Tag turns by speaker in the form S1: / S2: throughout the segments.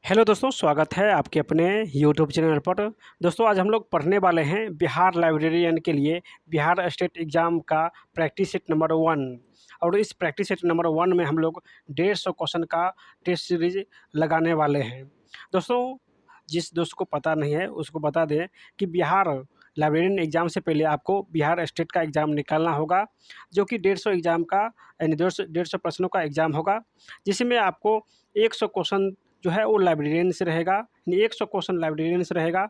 S1: Hello दोस्तों, स्वागत है आपके अपने यूट्यूब चैनल पर। दोस्तों, आज हम लोग पढ़ने वाले हैं बिहार लाइब्रेरियन के लिए बिहार स्टेट एग्ज़ाम का प्रैक्टिस सेट नंबर 1। और इस प्रैक्टिस सेट नंबर 1 में हम लोग 150 क्वेश्चन का टेस्ट सीरीज लगाने वाले हैं। दोस्तों, जिस दोस्त को पता नहीं है उसको बता दें कि बिहार लाइब्रेरियन एग्ज़ाम से पहले आपको बिहार स्टेट का एग्ज़ाम निकालना होगा, जो कि 150 एग्ज़ाम का यानी 150 प्रश्नों का एग्ज़ाम होगा, जिसमें आपको 100 क्वेश्चन जो है वो लाइब्रेरियन से रहेगा, यानी 100 क्वेश्चन लाइब्रेरियन से रहेगा,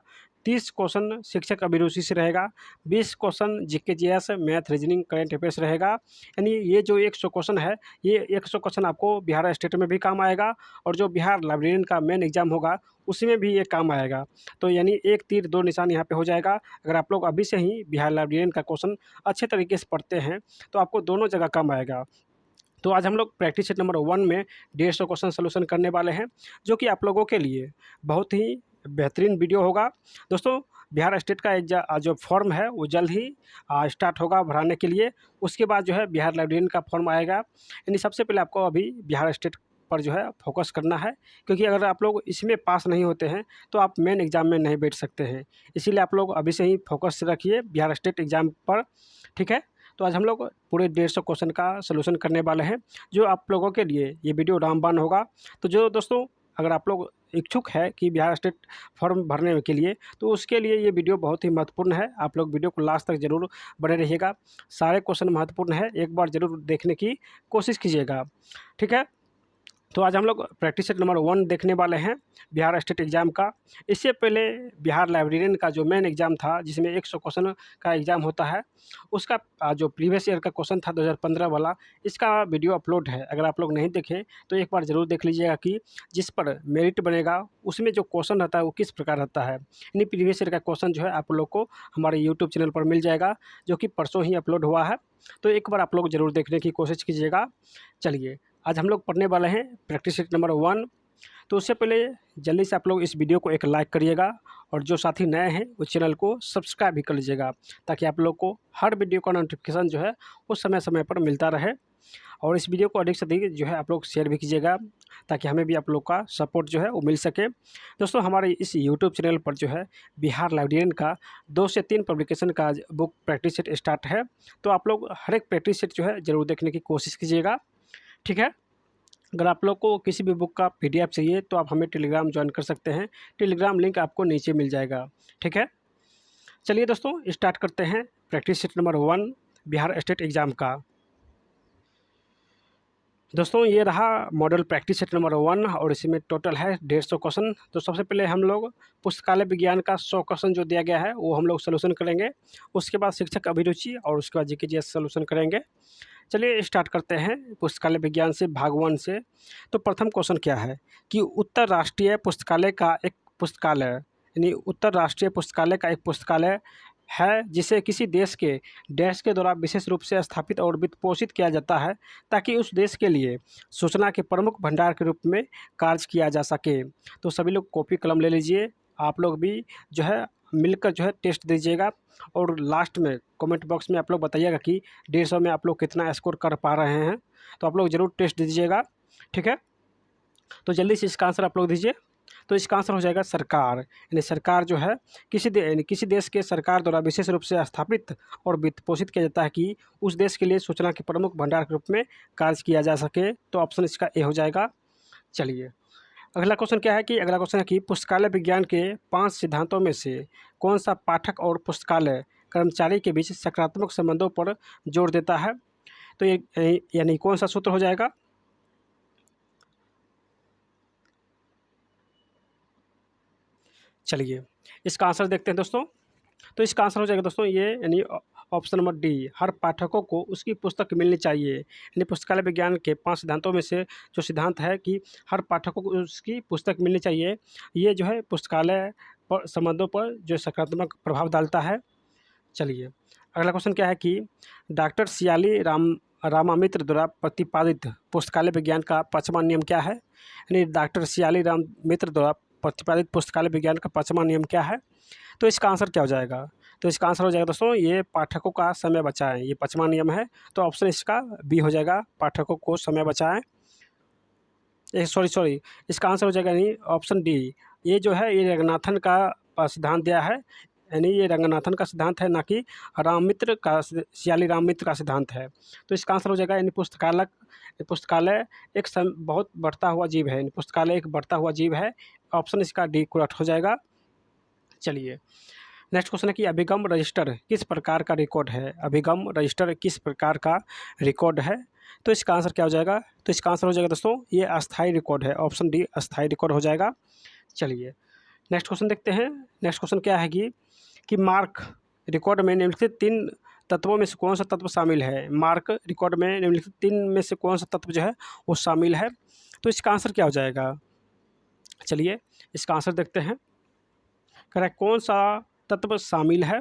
S1: 30 क्वेश्चन शिक्षक अभिरुचि से रहेगा, 20 question GK GS math reasoning current affairs रहेगा। यानी ये जो 100 क्वेश्चन है, ये 100 क्वेश्चन आपको बिहार स्टेट में भी काम आएगा और जो बिहार लाइब्रेरियन का मेन एग्ज़ाम होगा उसमें भी ये काम आएगा। तो यानी एक तीर दो निशान यहाँ पे हो जाएगा। अगर आप लोग अभी से ही बिहार लाइब्रेरियन का क्वेश्चन अच्छे तरीके से पढ़ते हैं तो आपको दोनों जगह काम आएगा। तो आज हम लोग प्रैक्टिस सेट नंबर 1 में 150 क्वेश्चन सॉल्यूशन करने वाले हैं, जो कि आप लोगों के लिए बहुत ही बेहतरीन वीडियो होगा। दोस्तों, बिहार स्टेट का जो फॉर्म है वो जल्द ही स्टार्ट होगा भराने के लिए। उसके बाद जो है बिहार लाइब्रेरियन का फॉर्म आएगा। यानी सबसे पहले आपको अभी बिहार स्टेट पर जो है फोकस करना है, क्योंकि अगर आप लोग इसमें पास नहीं होते हैं तो आप मेन एग्ज़ाम में नहीं बैठ सकते हैं। इसीलिए आप लोग अभी से ही फोकस रखिए बिहार स्टेट एग्ज़ाम पर, ठीक है। तो आज हम लोग पूरे 150 क्वेश्चन का सलूशन करने वाले हैं, जो आप लोगों के लिए ये वीडियो रामबाण होगा। तो जो दोस्तों, अगर आप लोग इच्छुक है कि बिहार स्टेट फॉर्म भरने के लिए, तो उसके लिए ये वीडियो बहुत ही महत्वपूर्ण है। आप लोग वीडियो को लास्ट तक ज़रूर बने रहिएगा। सारे क्वेश्चन महत्वपूर्ण है, एक बार ज़रूर देखने की कोशिश कीजिएगा, ठीक है। तो आज हम लोग प्रैक्टिस सेट नंबर 1 देखने वाले हैं बिहार स्टेट एग्ज़ाम का। इससे पहले बिहार लाइब्रेरियन का जो मेन एग्ज़ाम था, जिसमें 100 क्वेश्चन का एग्ज़ाम होता है, उसका जो प्रीवियस ईयर का क्वेश्चन था 2015 वाला, इसका वीडियो अपलोड है। अगर आप लोग नहीं देखे तो एक बार ज़रूर देख लीजिएगा कि जिस पर मेरिट बनेगा उसमें जो क्वेश्चन रहता है वो किस प्रकार रहता है। यानी प्रीवियस ईयर का क्वेश्चन जो है आप लोग को हमारे यूट्यूब चैनल पर मिल जाएगा, जो कि परसों ही अपलोड हुआ है। तो एक बार आप लोग ज़रूर देखने की कोशिश कीजिएगा। चलिए, आज हम लोग पढ़ने वाले हैं प्रैक्टिस सेट नंबर 1। तो उससे पहले जल्दी से आप लोग इस वीडियो को एक लाइक करिएगा, और जो साथी नए हैं उस चैनल को सब्सक्राइब भी कर लीजिएगा, ताकि आप लोग को हर वीडियो का नोटिफिकेशन जो है वो समय समय पर मिलता रहे। और इस वीडियो को अधिक से अधिक जो है आप लोग शेयर भी कीजिएगा, ताकि हमें भी आप लोग का सपोर्ट जो है वो मिल सके। दोस्तों, हमारे इस यूट्यूब चैनल पर जो है बिहार लाइब्रेरियन का 2 से 3 पब्लिकेशन का बुक प्रैक्टिस सेट स्टार्ट है। तो आप लोग हर एक प्रैक्टिस सेट जो है ज़रूर देखने की कोशिश कीजिएगा, ठीक है। अगर आप लोग को किसी भी बुक का पीडीएफ चाहिए तो आप हमें टेलीग्राम ज्वाइन कर सकते हैं। टेलीग्राम लिंक आपको नीचे मिल जाएगा, ठीक है। चलिए दोस्तों, स्टार्ट करते हैं practice set number 1 Bihar state exam का। दोस्तों, ये रहा मॉडल प्रैक्टिस सेट नंबर 1 और इसमें टोटल है 150 क्वेश्चन। तो सबसे पहले हम लोग पुस्तकालय विज्ञान का 100 क्वेश्चन जो दिया गया है वो हम लोग सोल्यूशन करेंगे। उसके बाद शिक्षक अभिरुचि और उसके बाद जीके जीएस सोल्यूशन करेंगे। चलिए स्टार्ट करते हैं पुस्तकालय विज्ञान से, भाग 1 से। तो प्रथम क्वेश्चन क्या है कि उत्तर राष्ट्रीय पुस्तकालय का एक पुस्तकालय, यानी उत्तर राष्ट्रीय पुस्तकालय का एक पुस्तकालय है जिसे किसी देश के डैश के द्वारा विशेष रूप से स्थापित और वित्त पोषित किया जाता है, ताकि उस देश के लिए सूचना के प्रमुख भंडार के रूप में कार्य किया जा सके। तो सभी लोग कॉपी कलम ले लीजिए, आप लोग भी जो है मिलकर जो है टेस्ट दीजिएगा, और लास्ट में कमेंट बॉक्स में आप लोग बताइएगा कि 150 में आप लोग कितना स्कोर कर पा रहे हैं। तो आप लोग ज़रूर टेस्ट दीजिएगा, ठीक है। तो जल्दी से इसका आंसर आप लोग दीजिए। तो इसका आंसर हो जाएगा सरकार। यानी सरकार जो है यानी किसी देश के सरकार द्वारा विशेष रूप से स्थापित और वित्त पोषित किया जाता है कि उस देश के लिए सूचना के प्रमुख भंडार के रूप में कार्य किया जा सके। तो ऑप्शन इसका ए हो जाएगा। चलिए, अगला क्वेश्चन क्या है कि अगला क्वेश्चन है कि पुस्तकालय विज्ञान के 5 सिद्धांतों में से कौन सा पाठक और पुस्तकालय कर्मचारी के बीच सकारात्मक संबंधों पर जोर देता है। तो ये यानी कौन सा सूत्र हो जाएगा। चलिए, इसका आंसर देखते हैं दोस्तों। तो इसका आंसर हो जाएगा दोस्तों ये, यानी ऑप्शन नंबर डी, हर पाठकों को उसकी पुस्तक मिलनी चाहिए। यानी पुस्तकालय विज्ञान के 5 सिद्धांतों में से जो सिद्धांत है कि हर पाठकों को उसकी पुस्तक मिलनी चाहिए, ये जो है पुस्तकालय पर संबंधों पर जो सकारात्मक प्रभाव डालता है। चलिए, अगला क्वेश्चन क्या है कि डॉक्टर सियाली रामामित्र द्वारा प्रतिपादित पुस्तकालय विज्ञान का 5वां नियम क्या है। यानी डॉक्टर सियाली राम मित्र द्वारा प्रतिपादित पुस्तकालय विज्ञान का 5वां नियम क्या है। तो इसका आंसर क्या हो जाएगा। तो इसका आंसर हो जाएगा दोस्तों ये, पाठकों का समय बचाएं। ये 5वां नियम है। तो ऑप्शन इसका बी हो जाएगा, पाठकों को समय बचाएं। सॉरी, इसका आंसर हो जाएगा यानी ऑप्शन डी। ये जो है ये रंगनाथन का सिद्धांत दिया है, यानी ये रंगनाथन का सिद्धांत है, ना कि राममित्र का सियाली राममित्र का सिद्धांत है। तो इसका आंसर हो जाएगा यानी पुस्तकालय एक बहुत बढ़ता हुआ जीव है, यानी पुस्तकालय एक बढ़ता हुआ जीव है। ऑप्शन इसका डी करेक्ट हो जाएगा। चलिए नेक्स्ट क्वेश्चन है कि अभिगम रजिस्टर किस प्रकार का रिकॉर्ड है? अभिगम रजिस्टर किस प्रकार का रिकॉर्ड है? तो इसका आंसर क्या हो जाएगा? तो इसका आंसर हो जाएगा दोस्तों ये अस्थायी रिकॉर्ड है, ऑप्शन डी अस्थायी रिकॉर्ड हो जाएगा। चलिए नेक्स्ट क्वेश्चन देखते हैं। नेक्स्ट क्वेश्चन क्या है कि मार्क रिकॉर्ड में निम्नलिखित 3 तत्वों में से कौन सा तत्व शामिल है? मार्क रिकॉर्ड में निम्नलिखित 3 में से कौन सा तत्व जो है वो शामिल है? तो इसका आंसर क्या हो जाएगा? चलिए इसका आंसर देखते हैं। करेक्ट, कौन सा तत्व शामिल है?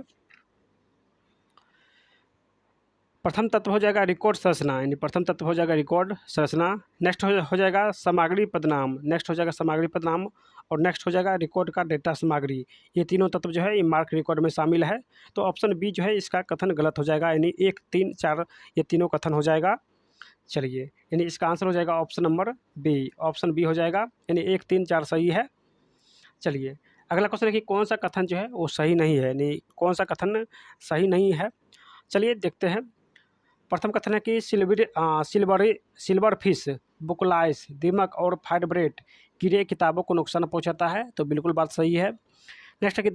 S1: प्रथम तत्व हो जाएगा रिकॉर्ड संरचना, यानी प्रथम तत्व हो जाएगा रिकॉर्ड संरचना। नेक्स्ट हो जाएगा सामग्री पदनाम, नेक्स्ट हो जाएगा सामग्री पदनाम, और नेक्स्ट हो जाएगा रिकॉर्ड का डेटा सामग्री। ये तीनों तत्व जो है ये मार्क रिकॉर्ड में शामिल है। तो ऑप्शन बी जो है इसका कथन गलत हो जाएगा, यानी 1, 3, 4 ये तीनों कथन हो जाएगा। चलिए यानी इसका आंसर हो जाएगा option number B, option B हो जाएगा, यानी 1, 3, 4 सही है। चलिए अगला क्वेश्चन है कि कौन सा कथन जो है वो सही नहीं है, यानी कौन सा कथन सही नहीं है? चलिए देखते हैं। प्रथम कथन है कि सिल्वर फिश, बुकलाइस, दीमक और फाइटब्रेट कीड़े किताबों को नुकसान पहुंचाता है, तो बिल्कुल बात सही है। नेक्स्ट है कि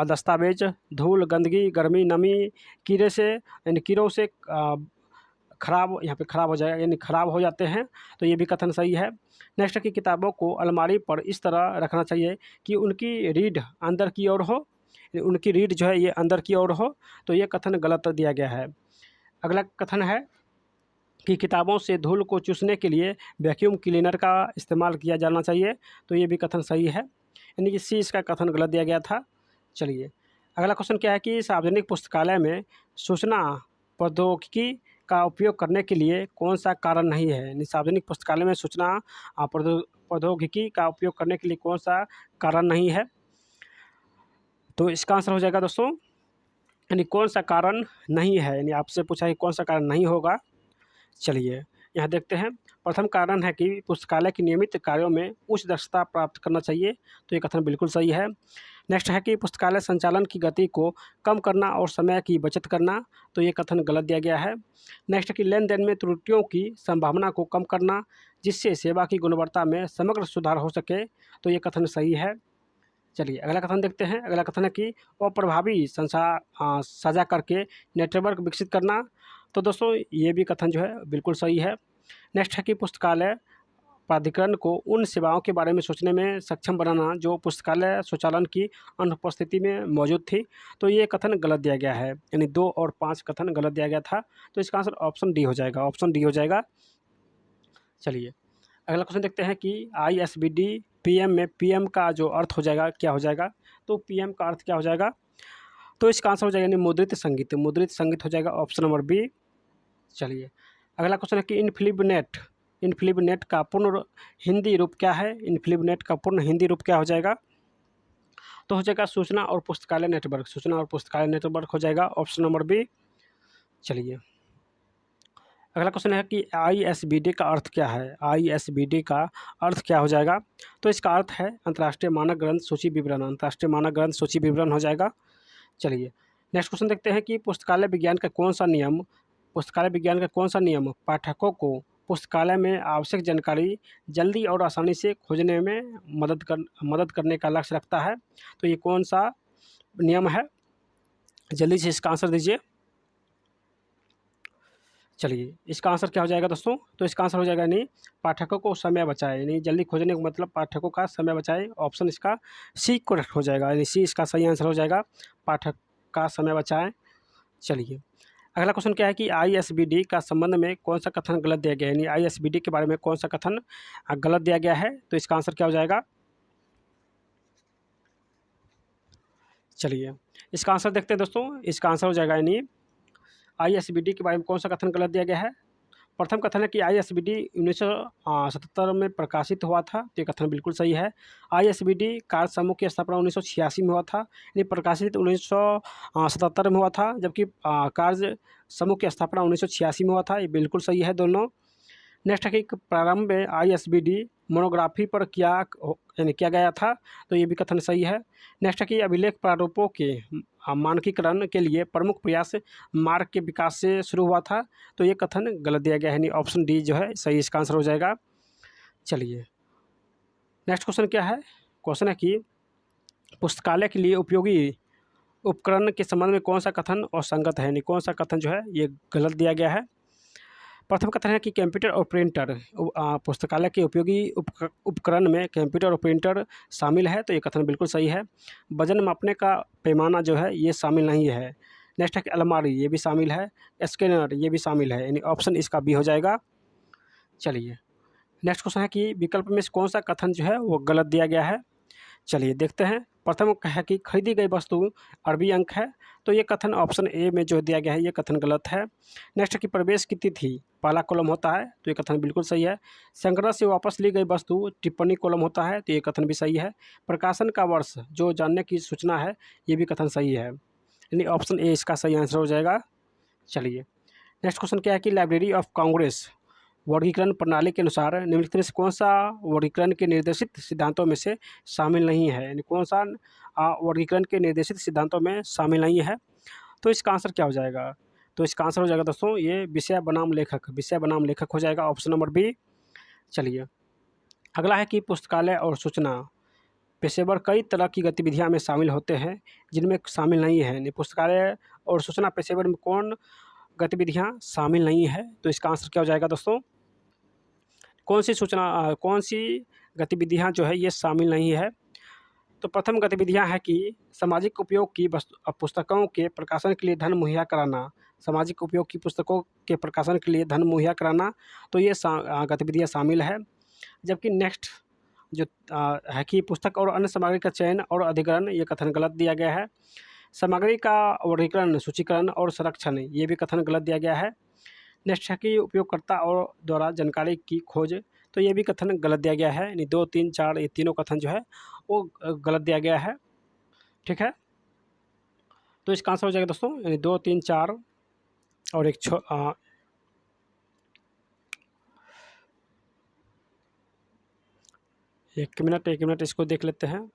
S1: दस्तावेज, धूल, गंदगी, गर्मी, नमी कीड़े से यानी कीड़ों से खराब, यहाँ पे खराब हो जाएगा, यानी खराब हो जाते हैं, तो ये भी कथन सही है। नेक्स्ट है कि किताबों को अलमारी पर इस तरह रखना चाहिए कि उनकी रीढ़ अंदर की ओर हो, उनकी रीढ़ जो है ये अंदर की ओर हो, तो ये कथन गलत दिया गया है। अगला कथन है कि किताबों से धूल को चूसने के लिए वैक्यूम क्लीनर का इस्तेमाल किया जाना चाहिए, तो ये भी कथन सही है, यानी कि सी इसका कथन गलत दिया गया था। चलिए अगला क्वेश्चन क्या है कि सार्वजनिक पुस्तकालय में सूचना प्रौद्योगिकी का उपयोग करने के लिए कौन सा कारण नहीं है? यानी सार्वजनिक पुस्तकालय में सूचना प्रौद्योगिकी का उपयोग करने के लिए कौन सा कारण नहीं है? तो इसका आंसर हो जाएगा दोस्तों, यानी कौन सा कारण नहीं है, यानी आपसे पूछा है कौन सा कारण नहीं होगा। चलिए यहाँ देखते हैं। प्रथम कारण है कि पुस्तकालय की नियमित कार्यों में उच्च दक्षता प्राप्त करना चाहिए, तो ये कथन बिल्कुल सही है। नेक्स्ट है कि पुस्तकालय संचालन की गति को कम करना और समय की बचत करना, तो ये कथन गलत दिया गया है। नेक्स्ट है कि लेन देन में त्रुटियों की संभावना को कम करना जिससे सेवा की गुणवत्ता में समग्र सुधार हो सके, तो ये कथन सही है। चलिए अगला कथन देखते हैं। अगला कथन है कि अप्रभावी साझा करके नेटवर्क विकसित करना, तो दोस्तों ये भी कथन जो है बिल्कुल सही है। नेक्स्ट है कि पुस्तकालय प्राधिकरण को उन सेवाओं के बारे में सोचने में सक्षम बनाना जो पुस्तकालय स्वचालन की अनुपस्थिति में मौजूद थी, तो ये कथन गलत दिया गया है, यानी 2 और 5 कथन गलत दिया गया था, तो इसका आंसर ऑप्शन डी हो जाएगा, ऑप्शन डी हो जाएगा। चलिए अगला क्वेश्चन देखते हैं कि ISBD PM में PM का जो अर्थ हो जाएगा क्या हो जाएगा? तो PM का अर्थ क्या हो जाएगा? तो इसका आंसर हो जाएगा यानी मुद्रित संगीत, मुद्रित संगीत हो जाएगा, ऑप्शन नंबर बी। चलिए अगला क्वेश्चन है कि इनफिलिपनेट का पूर्ण हिंदी रूप क्या है? इनफिलिपनेट का पूर्ण हिंदी रूप क्या हो जाएगा? तो हो जाएगा सूचना और पुस्तकालय नेटवर्क, सूचना और पुस्तकालय नेटवर्क हो जाएगा, ऑप्शन नंबर बी। चलिए अगला क्वेश्चन है कि ISBD का अर्थ क्या है? ISBD का अर्थ क्या हो जाएगा? तो इसका अर्थ है अंतर्राष्ट्रीय मानक ग्रंथ सूची विवरण, अंतर्राष्ट्रीय मानक ग्रंथ सूची विवरण हो जाएगा। चलिए नेक्स्ट क्वेश्चन देखते हैं कि पुस्तकालय विज्ञान का कौन सा नियम पाठकों को पुस्तकालय में आवश्यक जानकारी जल्दी और आसानी से खोजने में मदद करने का लक्ष्य रखता है, तो ये कौन सा नियम है? जल्दी से इसका आंसर दीजिए। चलिए इसका आंसर क्या हो जाएगा दोस्तों? तो इसका आंसर हो जाएगा यानी पाठकों को समय बचाए, यानी जल्दी खोजने का मतलब पाठकों का समय बचाए, ऑप्शन इसका सी करेक्ट हो जाएगा, यानी सी इसका सही आंसर हो जाएगा, पाठक का समय बचाएं। चलिए अगला क्वेश्चन क्या है कि ISBD का संबंध में कौन सा कथन गलत दिया गया है? यानी ISBD के बारे में कौन सा कथन गलत दिया गया है? तो इसका आंसर क्या हो जाएगा? चलिए इसका आंसर देखते हैं दोस्तों। इसका आंसर हो जाएगा यानी ISBD के बारे में कौन सा कथन गलत दिया गया है? प्रथम कथन है कि ISBD 1977 में प्रकाशित हुआ था, तो ये कथन बिल्कुल सही है। ISBD कार्य समूह की स्थापना 1986 में हुआ था, यानी प्रकाशित 1977 में हुआ था, जबकि कार्य समूह की स्थापना 1986 में हुआ था, ये बिल्कुल सही है दोनों। नेक्स्ट है कि प्रारंभ में ISBD मोनोग्राफी पर यानी किया गया था, तो ये भी कथन सही है। नेक्स्ट है कि अभिलेख प्रारूपों के मानकीकरण के लिए प्रमुख प्रयास मार्ग के विकास से शुरू हुआ था, तो ये कथन गलत दिया गया है, यानी ऑप्शन डी जो है सही इसका आंसर हो जाएगा। चलिए नेक्स्ट क्वेश्चन क्या है, क्वेश्चन है कि पुस्तकालय के लिए उपयोगी उपकरण के संबंध में कौन सा कथन असंगत है, यानी कौन सा कथन जो है ये गलत दिया गया है। प्रथम कथन है कि कंप्यूटर और प्रिंटर पुस्तकालय के उपयोगी उपकरण में कंप्यूटर और प्रिंटर शामिल है, तो ये कथन बिल्कुल सही है। वजन मापने का पैमाना जो है ये शामिल नहीं है। नेक्स्ट है कि अलमारी, ये भी शामिल है। स्कैनर, ये भी शामिल है, यानी ऑप्शन इसका बी हो जाएगा। चलिए नेक्स्ट क्वेश्चन है कि विकल्प में से कौन सा कथन जो है वो गलत दिया गया है। चलिए देखते हैं। प्रथम है कि खरीदी गई वस्तु अरबी अंक है, तो ये कथन ऑप्शन ए में जो दिया गया है ये कथन गलत है। नेक्स्ट है कि प्रवेश की तिथि पहला कॉलम होता है, तो ये कथन बिल्कुल सही है। संग्रह से वापस ली गई वस्तु टिप्पणी कॉलम होता है, तो ये कथन भी सही है। प्रकाशन का वर्ष जो जानने की सूचना है, ये भी कथन सही है, यानी ऑप्शन ए इसका सही आंसर हो जाएगा। चलिए नेक्स्ट क्वेश्चन क्या है कि लाइब्रेरी ऑफ कांग्रेस वर्गीकरण प्रणाली के अनुसार निम्नलिखित में से कौन सा वर्गीकरण के निर्देशित सिद्धांतों में से शामिल नहीं है, यानी कौन सा वर्गीकरण के निर्देशित सिद्धांतों में शामिल नहीं है, तो इसका आंसर क्या हो जाएगा। तो इसका आंसर हो जाएगा दोस्तों ये विषय बनाम लेखक, विषय बनाम लेखक हो जाएगा, ऑप्शन नंबर बी। चलिए अगला है कि पुस्तकालय और सूचना पेशेवर कई तरह की गतिविधियां में शामिल होते हैं जिनमें शामिल नहीं है, यानी पुस्तकालय और सूचना पेशेवर में कौन गतिविधियां शामिल नहीं है, तो इसका आंसर क्या हो जाएगा दोस्तों। कौन सी गतिविधियां जो है ये शामिल नहीं है। तो प्रथम गतिविधियां है कि सामाजिक उपयोग की पुस्तकों के प्रकाशन के लिए धन मुहैया कराना, सामाजिक उपयोग की पुस्तकों के प्रकाशन के लिए धन मुहैया कराना, तो ये गतिविधियां शामिल है। जबकि नेक्स्ट जो है कि पुस्तक और अन्य सामग्री का चयन और अधिग्रहण, ये कथन गलत दिया गया है। सामग्री का वर्गीकरण, सूचीकरण और संरक्षण, ये भी कथन गलत दिया गया है। नेक्स्ट है कि उपयोगकर्ता और द्वारा जानकारी की खोज, तो ये भी कथन गलत दिया गया है, यानी 2, 3, 4 ये तीनों कथन जो है वो गलत दिया गया है। ठीक है, तो इसका आंसर हो जाएगा दोस्तों यानी 2, 3, 4 और एक मिनट इसको देख लेते हैं।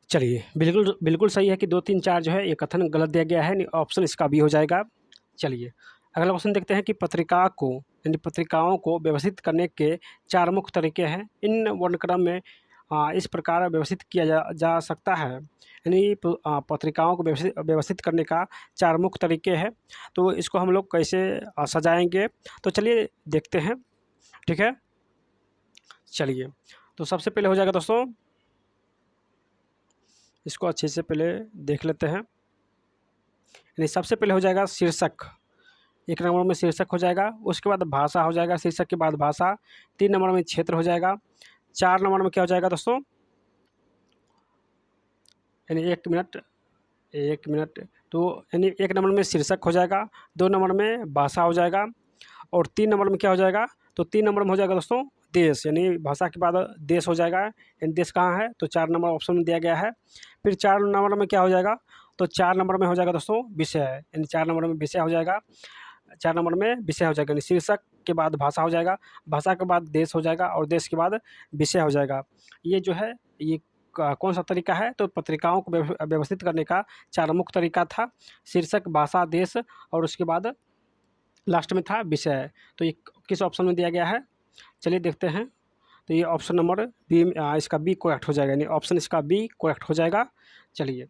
S1: चलिए बिल्कुल बिल्कुल सही है कि 2, 3, 4 जो है ये कथन गलत दिया गया है, ऑप्शन इसका भी हो जाएगा। चलिए अगला क्वेश्चन देखते हैं कि पत्रिकाओं को व्यवस्थित करने के 4 मुख्य तरीके हैं। इन वर्णक्रम में इस प्रकार व्यवस्थित किया जा सकता है, यानी पत्रिकाओं को व्यवस्थित करने का 4 मुख्य तरीके हैं। तो इसको हम लोग कैसे सजाएंगे, तो चलिए देखते हैं। ठीक है, चलिए तो सबसे पहले हो जाएगा दोस्तों, इसको अच्छे से पहले देख लेते हैं। यानी सबसे पहले हो जाएगा शीर्षक, 1 नंबर में शीर्षक हो जाएगा। उसके बाद भाषा हो जाएगा, शीर्षक के बाद भाषा। 3 नंबर में क्षेत्र हो जाएगा। 4 नंबर में क्या हो जाएगा दोस्तों, यानी एक मिनट तो यानी 1 नंबर में शीर्षक हो जाएगा, 2 नंबर में भाषा हो जाएगा और 3 नंबर में क्या हो जाएगा, तो 3 नंबर में हो जाएगा दोस्तों देश, यानी भाषा के बाद देश हो जाएगा। यानी देश कहाँ है, तो 4 नंबर ऑप्शन में दिया गया है। फिर 4 नंबर में क्या हो जाएगा, तो 4 नंबर में हो जाएगा दोस्तों विषय, यानी 4 नंबर में विषय हो जाएगा। 4 नंबर में विषय हो जाएगा, यानी शीर्षक के बाद भाषा हो जाएगा, भाषा के बाद देश हो जाएगा और देश के बाद विषय हो जाएगा। ये जो है ये कौन सा तरीका है, तो पत्रिकाओं को व्यवस्थित करने का 4 मुख्य तरीका था। शीर्षक, भाषा, देश और उसके बाद लास्ट में था विषय। तो ये किस ऑप्शन में दिया गया है, चलिए देखते हैं। तो ये ऑप्शन नंबर बी, इसका बी करेक्ट हो जाएगा, यानी ऑप्शन इसका बी करेक्ट हो जाएगा। चलिए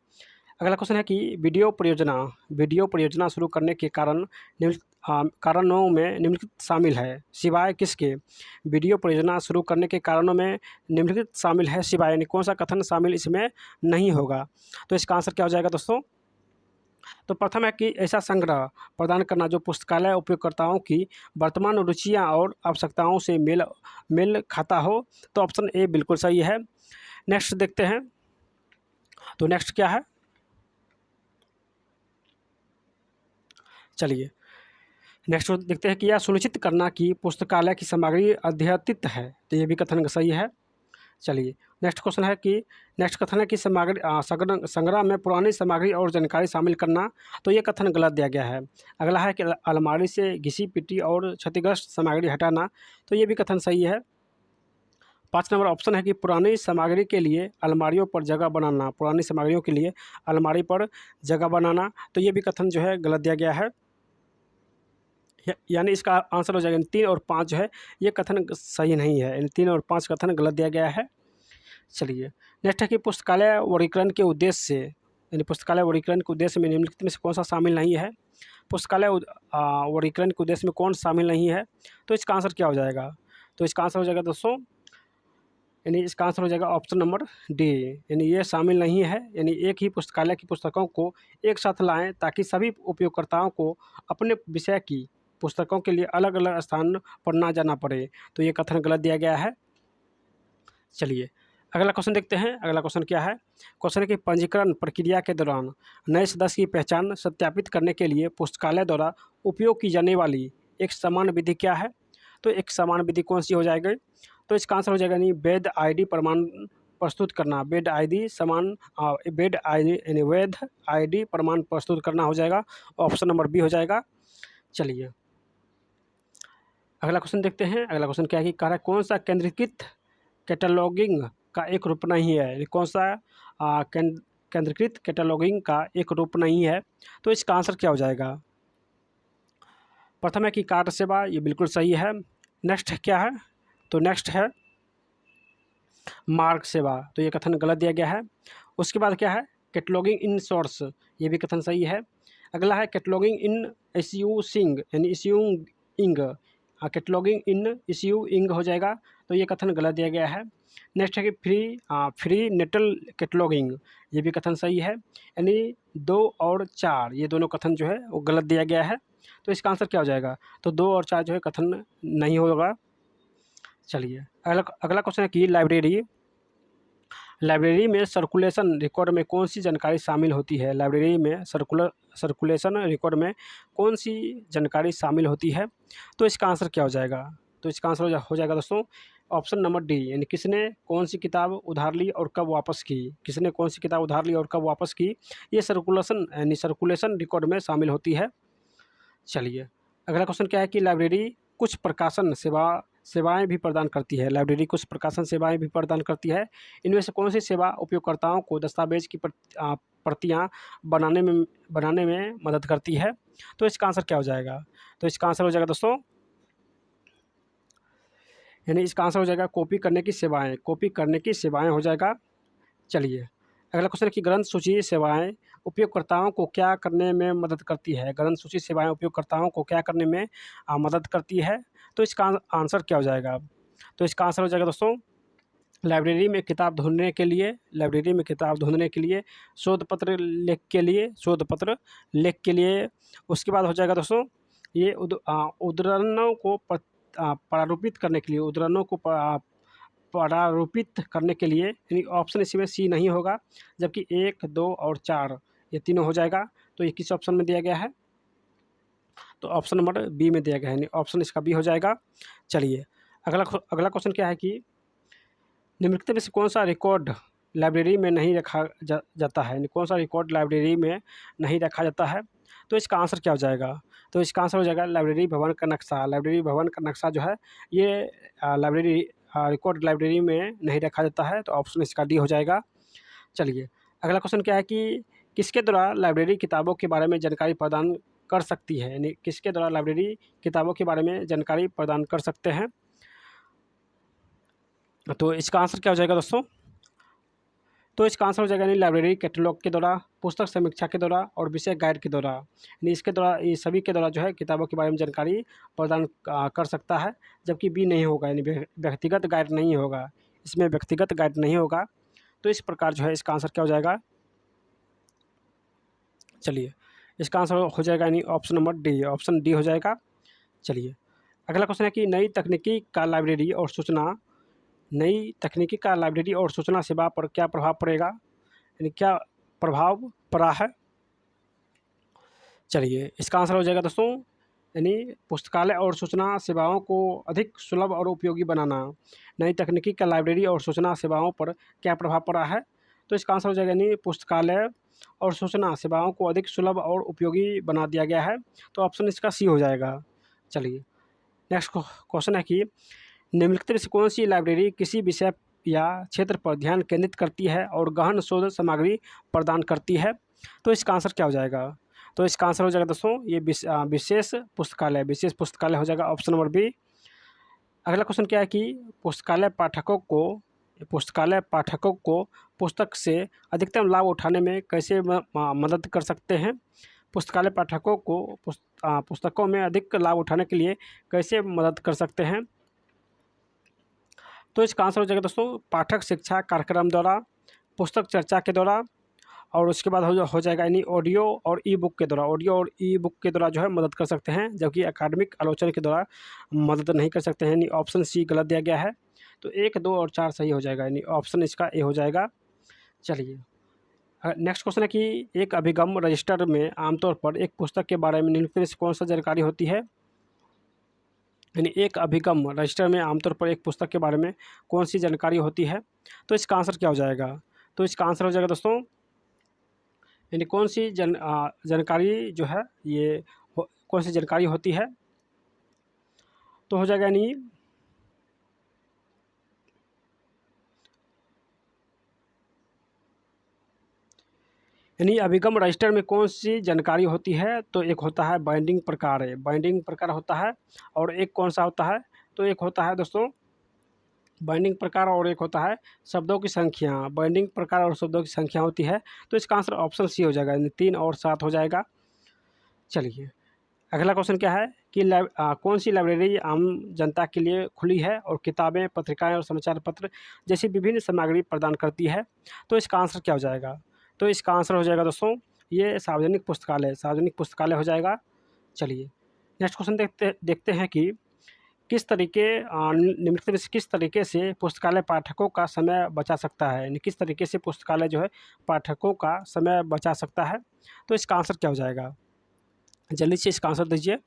S1: अगला क्वेश्चन है कि वीडियो परियोजना शुरू करने के कारणों में निम्नलिखित शामिल है सिवाय किसके। वीडियो परियोजना शुरू करने के कारणों में निम्नलिखित शामिल है सिवाय, यानी कौन सा कथन शामिल इसमें नहीं होगा। तो इसका आंसर क्या हो जाएगा दोस्तों, तो प्रथम है कि ऐसा संग्रह प्रदान करना जो पुस्तकालय उपयोगकर्ताओं की वर्तमान रुचियां और आवश्यकताओं से मेल खाता हो, तो ऑप्शन ए बिल्कुल सही है। नेक्स्ट देखते हैं, तो नेक्स्ट क्या है, चलिए नेक्स्ट देखते हैं कि यह सुनिश्चित करना कि पुस्तकालय की सामग्री अद्यतित है, तो ये भी कथन सही है। चलिए नेक्स्ट कथन है कि संग्रह में पुरानी सामग्री और जानकारी शामिल करना, तो ये कथन गलत दिया गया है। अगला है कि अलमारी से घिसी पिटी और क्षतिग्रस्त सामग्री हटाना, तो ये भी कथन सही है। 5 नंबर ऑप्शन है कि पुरानी सामग्री के लिए अलमारियों पर जगह बनाना, पुरानी सामग्रियों के लिए अलमारी पर जगह बनाना, तो ये भी कथन जो है गलत दिया गया है। यानी इसका आंसर हो जाएगा 3 और 5 जो है ये कथन सही नहीं है, यानी 3 और 5 कथन गलत दिया गया है। चलिए नेक्स्ट है कि पुस्तकालय वर्गीकरण के उद्देश्य से, यानी पुस्तकालय वर्गीकरण के उद्देश्य में निम्नलिखित में से कौन सा शामिल नहीं है? पुस्तकालय वर्गीकरण के उद्देश्य में कौन शामिल नहीं है? तो इसका आंसर क्या हो जाएगा? तो इसका आंसर हो जाएगा दोस्तों, यानी इसका आंसर हो जाएगा ऑप्शन नंबर डी, यानी ये शामिल नहीं है। यानी एक ही पुस्तकालय की पुस्तकों को एक साथ लाएं ताकि सभी उपयोगकर्ताओं को अपने विषय की पुस्तकों के लिए अलग अलग स्थान पर ना जाना पड़े, तो ये कथन गलत दिया गया है। चलिए अगला क्वेश्चन देखते हैं। अगला क्वेश्चन क्या है? क्वेश्चन है कि पंजीकरण प्रक्रिया के दौरान नए सदस्य की पहचान सत्यापित करने के लिए पुस्तकालय द्वारा उपयोग की जाने वाली एक समान विधि क्या है? तो एक समान विधि कौन सी हो जाएगी? तो इसका आंसर हो जाएगा नहीं, वैध आईडी प्रमाण प्रस्तुत करना, वैध आईडी समान वैध आईडी यानी वैध आईडी प्रमाण प्रस्तुत करना हो जाएगा, ऑप्शन नंबर बी हो जाएगा। चलिए अगला क्वेश्चन देखते हैं। अगला क्वेश्चन क्या है कि कह रहा है कौन सा केंद्रीकृत कैटलॉगिंग का एक रूप नहीं है, यानी कौन सा केंद्रीकृत कैटलॉगिंग का एक रूप नहीं है? तो इसका आंसर क्या हो जाएगा? प्रथम है कि कार्ट सेवा, ये बिल्कुल सही है। नेक्स्ट क्या है? तो नेक्स्ट है मार्ग सेवा, तो ये कथन गलत दिया गया है। उसके बाद क्या है? कैटलॉगिंग इन सोर्स, ये भी कथन सही है। अगला है कैटलॉगिंग इन इश्यूइंग, यानी इश्यूइंग, कैटलॉगिंग इन इश्यूइंग हो जाएगा, तो ये कथन गलत दिया गया है। नेक्स्ट है कि फ्री नेटल कैटलॉगिंग, ये भी कथन सही है। यानी 2 और 4 ये दोनों कथन जो है वो गलत दिया गया है, तो इसका आंसर क्या हो जाएगा? तो 2 और 4 जो है कथन नहीं होगा। चलिए अगला क्वेश्चन है कि लाइब्रेरी में सर्कुलेशन रिकॉर्ड में कौन सी जानकारी शामिल होती है? लाइब्रेरी में सर्कुलेशन रिकॉर्ड में कौन सी जानकारी शामिल होती है? तो इसका आंसर क्या हो जाएगा? तो इसका आंसर हो जाएगा दोस्तों ऑप्शन नंबर डी, यानी किसने कौन सी किताब उधार ली और कब वापस की, किसने कौन सी किताब उधार ली और कब वापस की, ये सर्कुलेशन रिकॉर्ड में शामिल होती है। चलिए अगला क्वेश्चन क्या है कि लाइब्रेरी कुछ प्रकाशन सेवाएं भी प्रदान करती है, लाइब्रेरी कुछ प्रकाशन सेवाएं भी प्रदान करती है। इनमें से कौन सी सेवा उपयोगकर्ताओं को दस्तावेज की प्रतियां बनाने में मदद करती है? तो इसका आंसर क्या हो जाएगा? तो इसका आंसर हो जाएगा दोस्तों, यानी इसका आंसर हो जाएगा कॉपी करने की सेवाएं हो जाएगा। चलिए अगला क्वेश्चन है कि ग्रंथ सूची सेवाएं उपयोगकर्ताओं को क्या करने में मदद करती है? ग्रंथ सूची सेवाएं उपयोगकर्ताओं को क्या करने में मदद करती है? तो इसका आंसर क्या हो जाएगा? तो इसका आंसर हो जाएगा दोस्तों लाइब्रेरी में किताब ढूंढने के लिए शोध पत्र लेख के लिए। उसके बाद हो जाएगा दोस्तों ये उद्धरणों को प्रारूपित करने के लिए, प्रारूपित करने के लिए, यानी ऑप्शन इसमें सी नहीं होगा, जबकि 1, 2 और 4 ये तीनों हो जाएगा। तो ये किस ऑप्शन में दिया गया है? तो ऑप्शन नंबर बी में दिया गया है, यानी ऑप्शन इसका बी हो जाएगा। चलिए अगला क्वेश्चन क्या है कि निम्नलिखित में से कौन सा रिकॉर्ड लाइब्रेरी में नहीं रखा जाता है, यानी कौन सा रिकॉर्ड लाइब्रेरी में नहीं रखा जाता है? तो इसका आंसर क्या हो जाएगा? तो इसका आंसर हो जाएगा लाइब्रेरी भवन का नक्शा। लाइब्रेरी भवन का नक्शा जो है ये लाइब्रेरी रिकॉर्ड लाइब्रेरी में नहीं रखा जाता है, तो ऑप्शन इसका डी हो जाएगा। चलिए अगला क्वेश्चन क्या है कि किसके द्वारा लाइब्रेरी किताबों के बारे में जानकारी प्रदान कर सकती है, यानी किसके द्वारा लाइब्रेरी किताबों के बारे में जानकारी प्रदान कर सकते हैं? तो इसका आंसर क्या हो जाएगा दोस्तों? तो इसका आंसर हो जाएगा यानी लाइब्रेरी कैटलॉग के द्वारा, पुस्तक समीक्षा के द्वारा और विषय गाइड के द्वारा, यानी इसके द्वारा, ये सभी के द्वारा जो है किताबों के बारे में जानकारी प्रदान कर सकता है। जबकि बी नहीं होगा, यानी व्यक्तिगत गाइड नहीं होगा, इसमें व्यक्तिगत गाइड नहीं होगा। तो इस प्रकार जो है इसका आंसर क्या हो जाएगा? चलिए इसका आंसर हो जाएगा यानी option number D, option D हो जाएगा। चलिए अगला क्वेश्चन है कि नई तकनीकी का लाइब्रेरी और सूचना सेवा पर क्या प्रभाव पड़ेगा, यानी क्या प्रभाव पड़ा है? चलिए इसका आंसर हो जाएगा दोस्तों यानी पुस्तकालय और सूचना सेवाओं को अधिक सुलभ और उपयोगी बनाना। नई तकनीकी का लाइब्रेरी और सूचना सेवाओं पर क्या प्रभाव पड़ा है? तो इसका आंसर हो जाएगा यानी पुस्तकालय और सूचना सेवाओं को अधिक सुलभ और उपयोगी बना दिया गया है। तो ऑप्शन इसका सी हो जाएगा। चलिए नेक्स्ट क्वेश्चन है कि निम्नलिखित में से कौन सी लाइब्रेरी किसी विषय या क्षेत्र पर ध्यान केंद्रित करती है और गहन शोध सामग्री प्रदान करती है? तो इसका आंसर क्या हो जाएगा? तो इसका आंसर हो जाएगा दोस्तों ये विशेष पुस्तकालय हो जाएगा, ऑप्शन नंबर बी। अगला क्वेश्चन क्या है कि पुस्तकालय पाठकों को पुस्तक से अधिकतम लाभ उठाने में कैसे मदद कर सकते हैं? पुस्तकालय पाठकों को पुस्तकों में अधिक लाभ उठाने के लिए कैसे मदद कर सकते हैं? तो इसका आंसर हो जाएगा दोस्तों पाठक शिक्षा कार्यक्रम द्वारा, पुस्तक चर्चा के द्वारा, और उसके बाद हो जाएगा यानी ऑडियो और ई बुक के द्वारा जो है मदद कर सकते हैं, जबकि अकादमिक आलोचना के द्वारा मदद नहीं कर सकते हैं। यानी ऑप्शन सी गलत दिया गया है। तो 1, 2 और 4 सही हो जाएगा, यानी ऑप्शन इसका ए हो जाएगा। चलिए नेक्स्ट क्वेश्चन है कि एक अभिगम रजिस्टर में आमतौर पर एक पुस्तक के बारे में निम्नलिखित में से कौन सा जानकारी होती है? यानी एक अभिगम रजिस्टर में आमतौर पर एक पुस्तक के बारे में कौन सी जानकारी होती है? तो इसका आंसर क्या हो जाएगा? तो इसका आंसर हो जाएगा दोस्तों यानी कौन सी जानकारी जो है ये कौन सी जानकारी होती है? तो हो जाएगा यानी अभिगम रजिस्टर में कौन सी जानकारी होती है? तो एक होता है बाइंडिंग प्रकार होता है, और एक कौन सा होता है? तो एक होता है दोस्तों बाइंडिंग प्रकार और एक होता है शब्दों की संख्या। बाइंडिंग प्रकार और शब्दों की संख्या होती है। तो इसका आंसर ऑप्शन सी हो जाएगा, यानी 3 और 7 हो जाएगा। चलिए अगला क्वेश्चन क्या है कि कौन सी लाइब्रेरी आम जनता के लिए खुली है और किताबें, पत्रिकाएं और समाचार पत्र जैसी विभिन्न सामग्री प्रदान करती है? तो इसका आंसर क्या हो जाएगा? तो इसका आंसर हो जाएगा दोस्तों ये सार्वजनिक पुस्तकालय हो जाएगा। चलिए नेक्स्ट क्वेश्चन देखते हैं कि निम्नलिखित में से किस तरीके से पुस्तकालय पाठकों का समय बचा सकता है? यानी किस तरीके से पुस्तकालय जो है पाठकों का समय बचा सकता है? तो इसका आंसर क्या हो जाएगा? जल्दी से इसका आंसर दीजिए।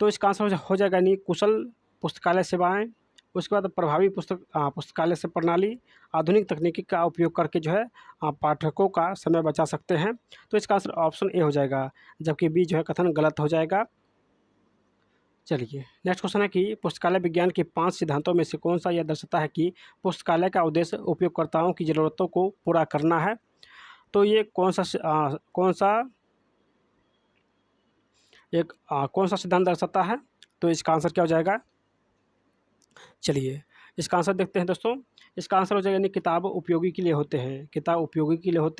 S1: तो इसका आंसर हो जाएगा यानी कुशल पुस्तकालय सेवाएं, उसके बाद प्रभावी पुस्तकालय से प्रणाली, आधुनिक तकनीकी का उपयोग करके जो है पाठकों का समय बचा सकते हैं। तो इसका आंसर ऑप्शन ए हो जाएगा, जबकि बी जो है कथन गलत हो जाएगा। चलिए नेक्स्ट क्वेश्चन है कि पुस्तकालय विज्ञान के 5 सिद्धांतों में से कौन सा यह दर्शाता है कि पुस्तकालय का उद्देश्य उपयोगकर्ताओं की ज़रूरतों को पूरा करना है? तो ये कौन सा सिद्धांत दर्शाता है? तो इसका आंसर क्या हो जाएगा? चलिए इसका आंसर देखते हैं दोस्तों। इसका आंसर हो जाएगा यानी किताब उपयोगी के लिए होते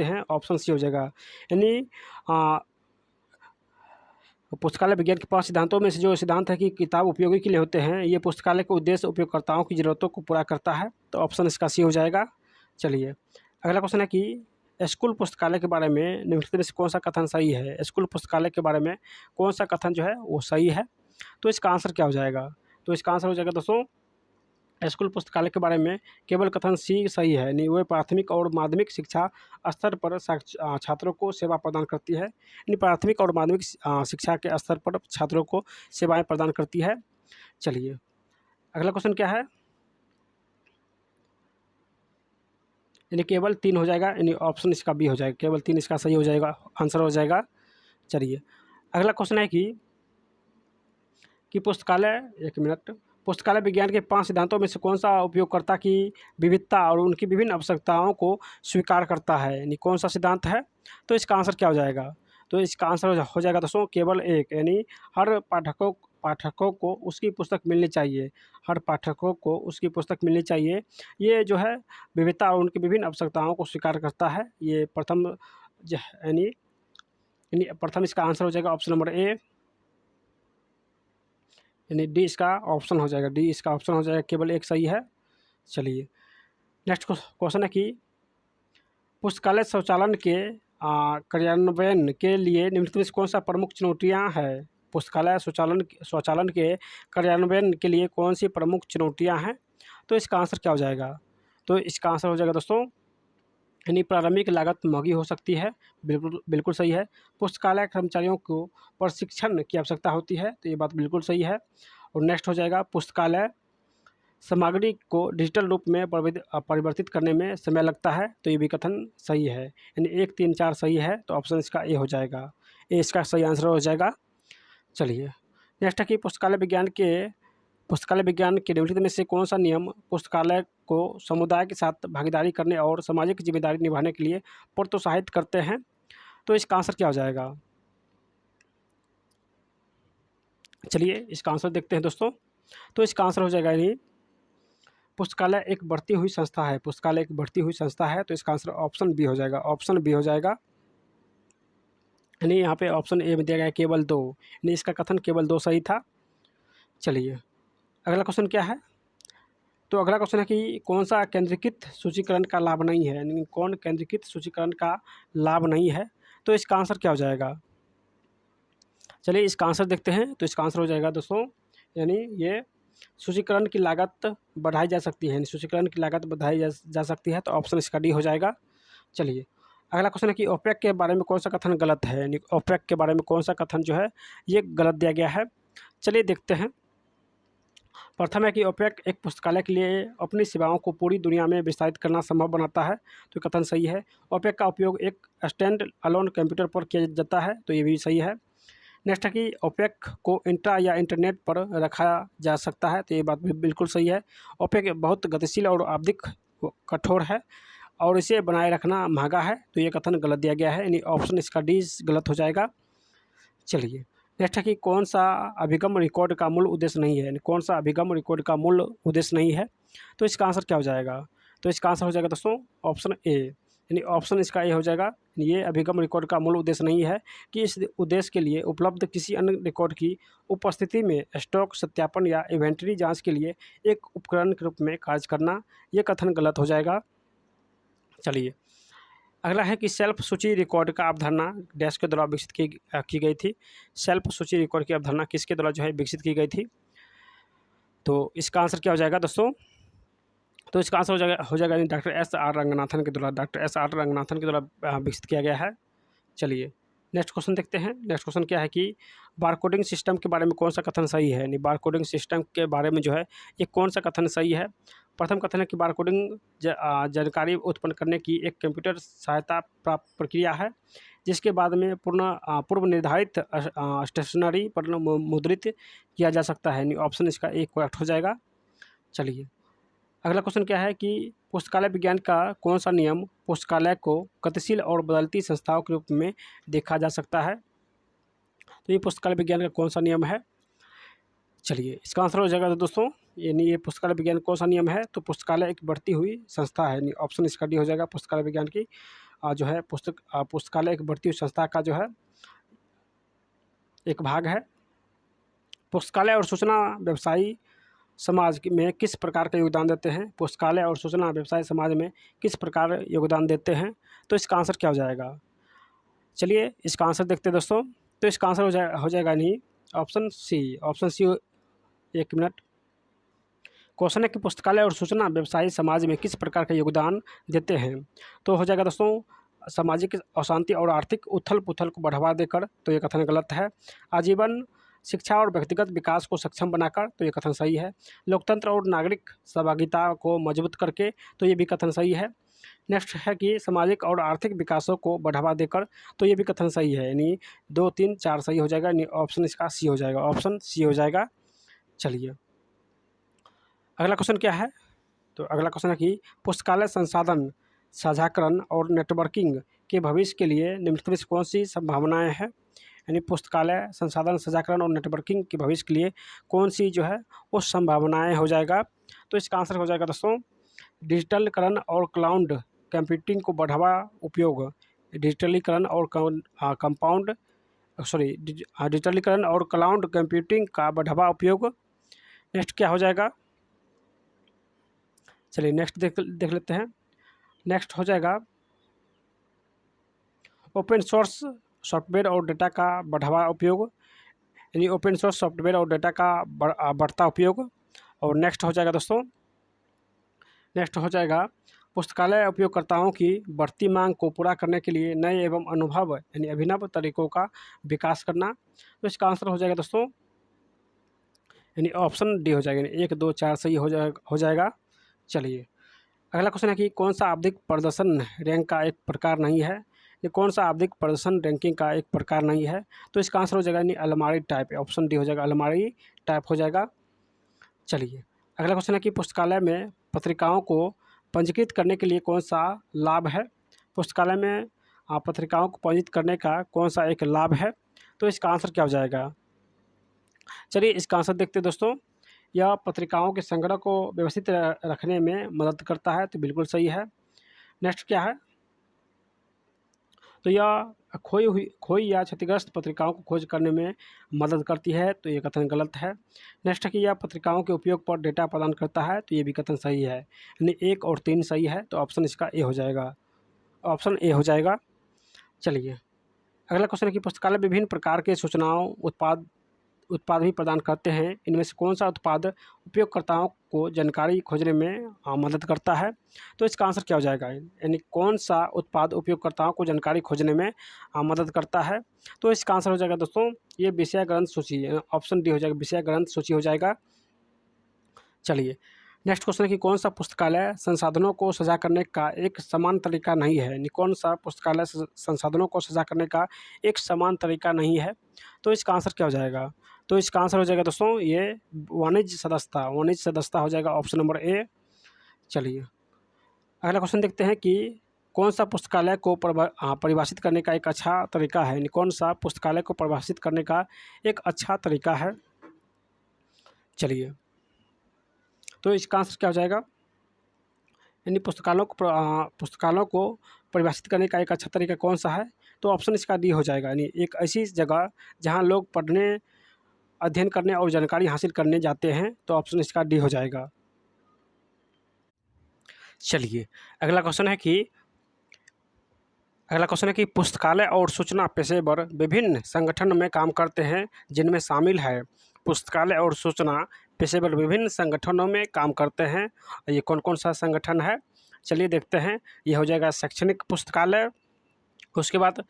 S1: हैं, ऑप्शन सी हो जाएगा। यानी पुस्तकालय विज्ञान के 5 सिद्धांतों में से जो सिद्धांत है कि किताब उपयोगी के लिए होते हैं, ये पुस्तकालय के उद्देश्य उपयोगकर्ताओं की ज़रूरतों को पूरा करता है। तो ऑप्शन इसका सी हो जाएगा। चलिए अगला क्वेश्चन है कि स्कूल पुस्तकालय के बारे में निम्नलिखित में से कौन सा कथन सही है? स्कूल पुस्तकालय के बारे में कौन सा कथन जो है वो सही है? तो इसका आंसर क्या हो जाएगा? तो इसका आंसर हो जाएगा दोस्तों स्कूल पुस्तकालय के बारे में केवल कथन सी सही है, यानी वे प्राथमिक और माध्यमिक शिक्षा स्तर पर छात्रों को सेवा प्रदान करती है। यानी प्राथमिक और माध्यमिक शिक्षा के स्तर पर छात्रों को सेवाएं प्रदान करती है। चलिए अगला क्वेश्चन क्या है? यानी केवल 3 हो जाएगा, यानी ऑप्शन इसका बी हो जाएगा, केवल 3 इसका सही हो जाएगा, आंसर हो जाएगा। चलिए अगला क्वेश्चन है कि पुस्तकालय विज्ञान के 5 सिद्धांतों में से कौन सा उपयोगकर्ता की विविधता और उनकी विभिन्न आवश्यकताओं को स्वीकार करता है? यानी कौन सा सिद्धांत है? तो इसका आंसर क्या हो जाएगा? तो इसका आंसर हो जाएगा दोस्तों केवल एक, यानी हर पाठकों को उसकी पुस्तक मिलनी चाहिए। ये जो है विविधता और उनकी विभिन्न आवश्यकताओं को स्वीकार करता है। ये प्रथम इसका आंसर हो जाएगा ऑप्शन नंबर ए, यानी डी इसका ऑप्शन हो जाएगा, केवल एक सही है। चलिए नेक्स्ट क्वेश्चन है कि पुस्तकालय स्वचालन के कार्यान्वयन के लिए निम्नलिखित में से कौन सा प्रमुख चुनौतियां हैं? पुस्तकालय स्वचालन के कार्यान्वयन के लिए कौन सी प्रमुख चुनौतियां हैं? तो इसका आंसर क्या हो जाएगा? तो इसका आंसर हो जाएगा दोस्तों यानी प्रारंभिक लागत महंगी हो सकती है, बिल्कुल बिल्कुल सही है। पुस्तकालय कर्मचारियों को प्रशिक्षण की आवश्यकता होती है, तो ये बात बिल्कुल सही है। और नेक्स्ट हो जाएगा, पुस्तकालय सामग्री को डिजिटल रूप में परिवर्तित करने में समय लगता है, तो ये भी कथन सही है। यानी 1, 3, 4 सही है, तो ऑप्शन इसका ए हो जाएगा। ए इसका सही आंसर हो जाएगा। चलिए नेक्स्ट है कि पुस्तकालय विज्ञान के निम्नलिखित में से कौन सा नियम पुस्तकालय को समुदाय के साथ भागीदारी करने और सामाजिक जिम्मेदारी निभाने के लिए प्रोत्साहित करते हैं? तो इसका आंसर क्या हो जाएगा? चलिए इसका आंसर देखते हैं दोस्तों। तो इसका आंसर हो जाएगा यानी पुस्तकालय एक बढ़ती हुई संस्था है। पुस्तकालय एक बढ़ती हुई संस्था है, तो इसका आंसर ऑप्शन बी हो जाएगा। ऑप्शन बी हो जाएगा। यानी यहाँ पे ऑप्शन ए में दिया गया है केवल 2, यानी इसका कथन केवल 2 सही था। चलिए अगला क्वेश्चन क्या है? तो अगला क्वेश्चन है कि कौन सा केंद्रीकृत सूचीकरण का लाभ नहीं है, यानी कौन केंद्रीकृत सूचीकरण का लाभ नहीं है? तो इसका आंसर क्या हो जाएगा? चलिए इसका आंसर देखते हैं। तो इसका आंसर हो जाएगा दोस्तों, यानी ये सूचीकरण की लागत बढ़ाई जा सकती है, यानी सूचीकरण की लागत बढ़ाई जा सकती है, तो ऑप्शन इसका डी हो जाएगा। चलिए अगला क्वेश्चन है कि ओपेक के बारे में कौन सा कथन गलत है, यानी ओपेक के बारे में कौन सा कथन जो है ये गलत दिया गया है। चलिए देखते हैं। प्रथम है कि ओपेक एक पुस्तकालय के लिए अपनी सेवाओं को पूरी दुनिया में विस्तारित करना संभव बनाता है, तो कथन सही है। ओपेक का उपयोग एक स्टैंड अलोन कंप्यूटर पर किया जाता है, तो ये भी सही है। नेक्स्ट है कि ओपेक को इंट्रा या इंटरनेट पर रखा जा सकता है, तो ये बात भी बिल्कुल सही है। ओपेक बहुत गतिशील और आवधिक कठोर है और इसे बनाए रखना महंगा है, तो ये कथन गलत दिया गया है, यानी ऑप्शन इसका डी गलत हो जाएगा। चलिए नेक्स्ट है कि कौन सा अभिगम रिकॉर्ड का मूल उद्देश्य नहीं है, यानी कौन सा अभिगम रिकॉर्ड का मूल उद्देश्य नहीं है? तो इसका आंसर क्या हो जाएगा? तो इसका आंसर हो जाएगा दोस्तों ऑप्शन ए, यानी ऑप्शन इसका ए हो जाएगा। ये अभिगम रिकॉर्ड का मूल उद्देश्य नहीं है कि इस उद्देश्य के लिए उपलब्ध किसी अन्य रिकॉर्ड की उपस्थिति में स्टॉक सत्यापन या इन्वेंटरी जांच के लिए एक उपकरण के रूप में कार्य करना, ये कथन गलत हो जाएगा। चलिए अगला है कि सेल्फ सूची रिकॉर्ड का अवधारणा डैश के द्वारा विकसित की गई थी। सेल्फ सूची रिकॉर्ड की अवधारणा किसके द्वारा जो है विकसित की गई थी? तो इसका आंसर क्या हो जाएगा दोस्तों? तो इसका आंसर हो जाएगा डॉक्टर एस आर रंगनाथन के द्वारा विकसित किया गया है। चलिए नेक्स्ट क्वेश्चन देखते हैं। नेक्स्ट क्वेश्चन क्या है कि बारकोडिंग सिस्टम के बारे में कौन सा कथन सही है, यानी बारकोडिंग सिस्टम के बारे में जो है ये कौन सा कथन सही है? प्रथम कथन है कि बारकोडिंग जानकारी उत्पन्न करने की एक कंप्यूटर सहायता प्राप्त प्रक्रिया है, जिसके बाद में पूर्व निर्धारित स्टेशनरी पर मुद्रित किया जा सकता है, यानी ऑप्शन इसका एक करेक्ट हो जाएगा। चलिए अगला क्वेश्चन क्या है कि पुस्तकालय विज्ञान का कौन सा नियम पुस्तकालय को गतिशील और बदलती संस्थाओं के रूप में देखा जा सकता है? तो ये पुस्तकालय विज्ञान का कौन सा नियम है? चलिए इसका आंसर हो जाएगा दोस्तों, यानी ये पुस्तकालय विज्ञान कौन सा नियम है? तो पुस्तकालय एक बढ़ती हुई संस्था है, यानी ऑप्शन इसका डी हो जाएगा। पुस्तकालय विज्ञान की जो है पुस्तकालय एक बढ़ती हुई संस्था का जो है एक भाग है। पुस्तकालय और सूचना व्यवसायी समाज में किस प्रकार का योगदान देते हैं? पुस्तकालय और सूचना व्यवसाय समाज में किस प्रकार योगदान देते हैं? तो इसका आंसर क्या हो जाएगा? चलिए इसका आंसर देखते हैं दोस्तों। तो इसका आंसर हो जाएगा नहीं, ऑप्शन सी। ऑप्शन सी, एक मिनट। क्वेश्चन है कि पुस्तकालय और सूचना व्यवसायी समाज में किस प्रकार का योगदान देते हैं? तो हो जाएगा दोस्तों सामाजिक अशांति और आर्थिक उथल पुथल को बढ़ावा देकर, तो ये कथन गलत है। आजीवन शिक्षा और व्यक्तिगत विकास को सक्षम बनाकर, तो ये कथन सही है। लोकतंत्र और नागरिक सहभागिता को मजबूत करके, तो ये भी कथन सही है। नेक्स्ट है कि सामाजिक और आर्थिक विकासों को बढ़ावा देकर, तो ये भी कथन सही है, यानी 2, 3, 4 सही हो जाएगा, यानी ऑप्शन इसका सी हो जाएगा। ऑप्शन सी हो जाएगा। चलिए अगला क्वेश्चन क्या है? तो अगला क्वेश्चन है कि पुस्तकालय संसाधन साझाकरण और नेटवर्किंग के भविष्य के लिए निम्नलिखित में से कौन सी संभावनाएं हैं? यानी पुस्तकालय संसाधन साझाकरण और नेटवर्किंग के भविष्य के लिए कौन सी जो है वो संभावनाएं हो जाएगा? तो इसका आंसर हो जाएगा दोस्तों डिजिटलीकरण और क्लाउड कंप्यूटिंग को बढ़ावा उपयोग। डिजिटलीकरण और डिजिटलीकरण और क्लाउड कंप्यूटिंग का बढ़ावा उपयोग। नेक्स्ट क्या हो जाएगा? चलिए नेक्स्ट देख लेते हैं। नेक्स्ट हो जाएगा ओपन सोर्स सॉफ्टवेयर और डेटा का बढ़ावा उपयोग, यानी ओपन सोर्स सॉफ्टवेयर और डेटा का बढ़ता उपयोग। और नेक्स्ट हो जाएगा दोस्तों, नेक्स्ट हो जाएगा पुस्तकालय उपयोगकर्ताओं की बढ़ती मांग को पूरा करने के लिए नए एवं अनुभव यानी अभिनव तरीकों का विकास करना। तो इसका आंसर हो जाएगा दोस्तों यानी ऑप्शन डी हो जाएगा, यानी 1 2 4 सही हो जाएगा। चलिए अगला क्वेश्चन है कि कौन सा आवधिक प्रदर्शन रैंक का एक प्रकार नहीं है, ये कौन सा आवधिक प्रदर्शन रैंकिंग का एक प्रकार नहीं है। तो इसका आंसर हो जाएगा यानी अलमारी टाइप, ऑप्शन डी हो जाएगा, अलमारी टाइप हो जाएगा। चलिए अगला क्वेश्चन है कि पुस्तकालय में पत्रिकाओं को पंजीकृत करने के लिए कौन सा लाभ है। पुस्तकालय में पत्रिकाओं को पंजीकृत करने का कौन सा एक लाभ है। तो इसका आंसर क्या हो जाएगा। चलिए इसका आंसर देखते हैं दोस्तों। यह पत्रिकाओं के संग्रह को व्यवस्थित रखने में मदद करता है, तो बिल्कुल सही है। नेक्स्ट क्या है, तो यह खोई या क्षतिग्रस्त पत्रिकाओं को खोज करने में मदद करती है, तो ये कथन गलत है। नेक्स्ट है कि यह पत्रिकाओं के उपयोग पर डेटा प्रदान करता है, तो ये भी कथन सही है, यानी 1 और 3 सही है, तो ऑप्शन इसका ए हो जाएगा, ऑप्शन ए हो जाएगा। चलिए अगला क्वेश्चन है कि पुस्तकालय विभिन्न प्रकार के सूचनाओं उत्पाद भी प्रदान करते हैं, इनमें से कौन सा उत्पाद उपयोगकर्ताओं को जानकारी खोजने में मदद करता है। तो इसका आंसर क्या हो जाएगा, यानी कौन सा उत्पाद उपयोगकर्ताओं को जानकारी खोजने में मदद करता है। तो इसका आंसर हो जाएगा दोस्तों ये विषय ग्रंथ सूची, ऑप्शन डी हो जाएगा, विषय ग्रंथ सूची हो जाएगा। चलिए नेक्स्ट क्वेश्चन है कि कौन सा पुस्तकालय संसाधनों को साझा करने का एक समान तरीका नहीं है, यानी कौन सा पुस्तकालय संसाधनों को साझा करने का एक समान तरीका नहीं है। तो इसका आंसर क्या हो जाएगा, तो इसका आंसर हो जाएगा दोस्तों ये वाणिज्य सदस्यता हो जाएगा, ऑप्शन नंबर ए। चलिए अगला क्वेश्चन देखते हैं कि कौन सा पुस्तकालय को परिभाषित करने का एक अच्छा तरीका है, यानी कौन सा पुस्तकालय को परिभाषित करने का एक अच्छा तरीका है। चलिए तो इसका आंसर क्या हो जाएगा, यानी पुस्तकालयों को परिभाषित करने का एक अच्छा तरीका कौन सा है। तो ऑप्शन इसका डी हो जाएगा, यानी एक ऐसी जगह जहां लोग पढ़ने, अध्ययन करने और जानकारी हासिल करने जाते हैं, तो ऑप्शन इसका डी हो जाएगा। चलिए अगला क्वेश्चन है कि पुस्तकालय और सूचना पेशेवर विभिन्न संगठन में काम करते हैं, जिनमें शामिल है पुस्तकालय और सूचना पेशेवर विभिन्न संगठनों में काम करते हैं, ये कौन कौन सा संगठन है। चलिए देखते हैं, ये हो जाएगा शैक्षणिक पुस्तकालय, उसके बाद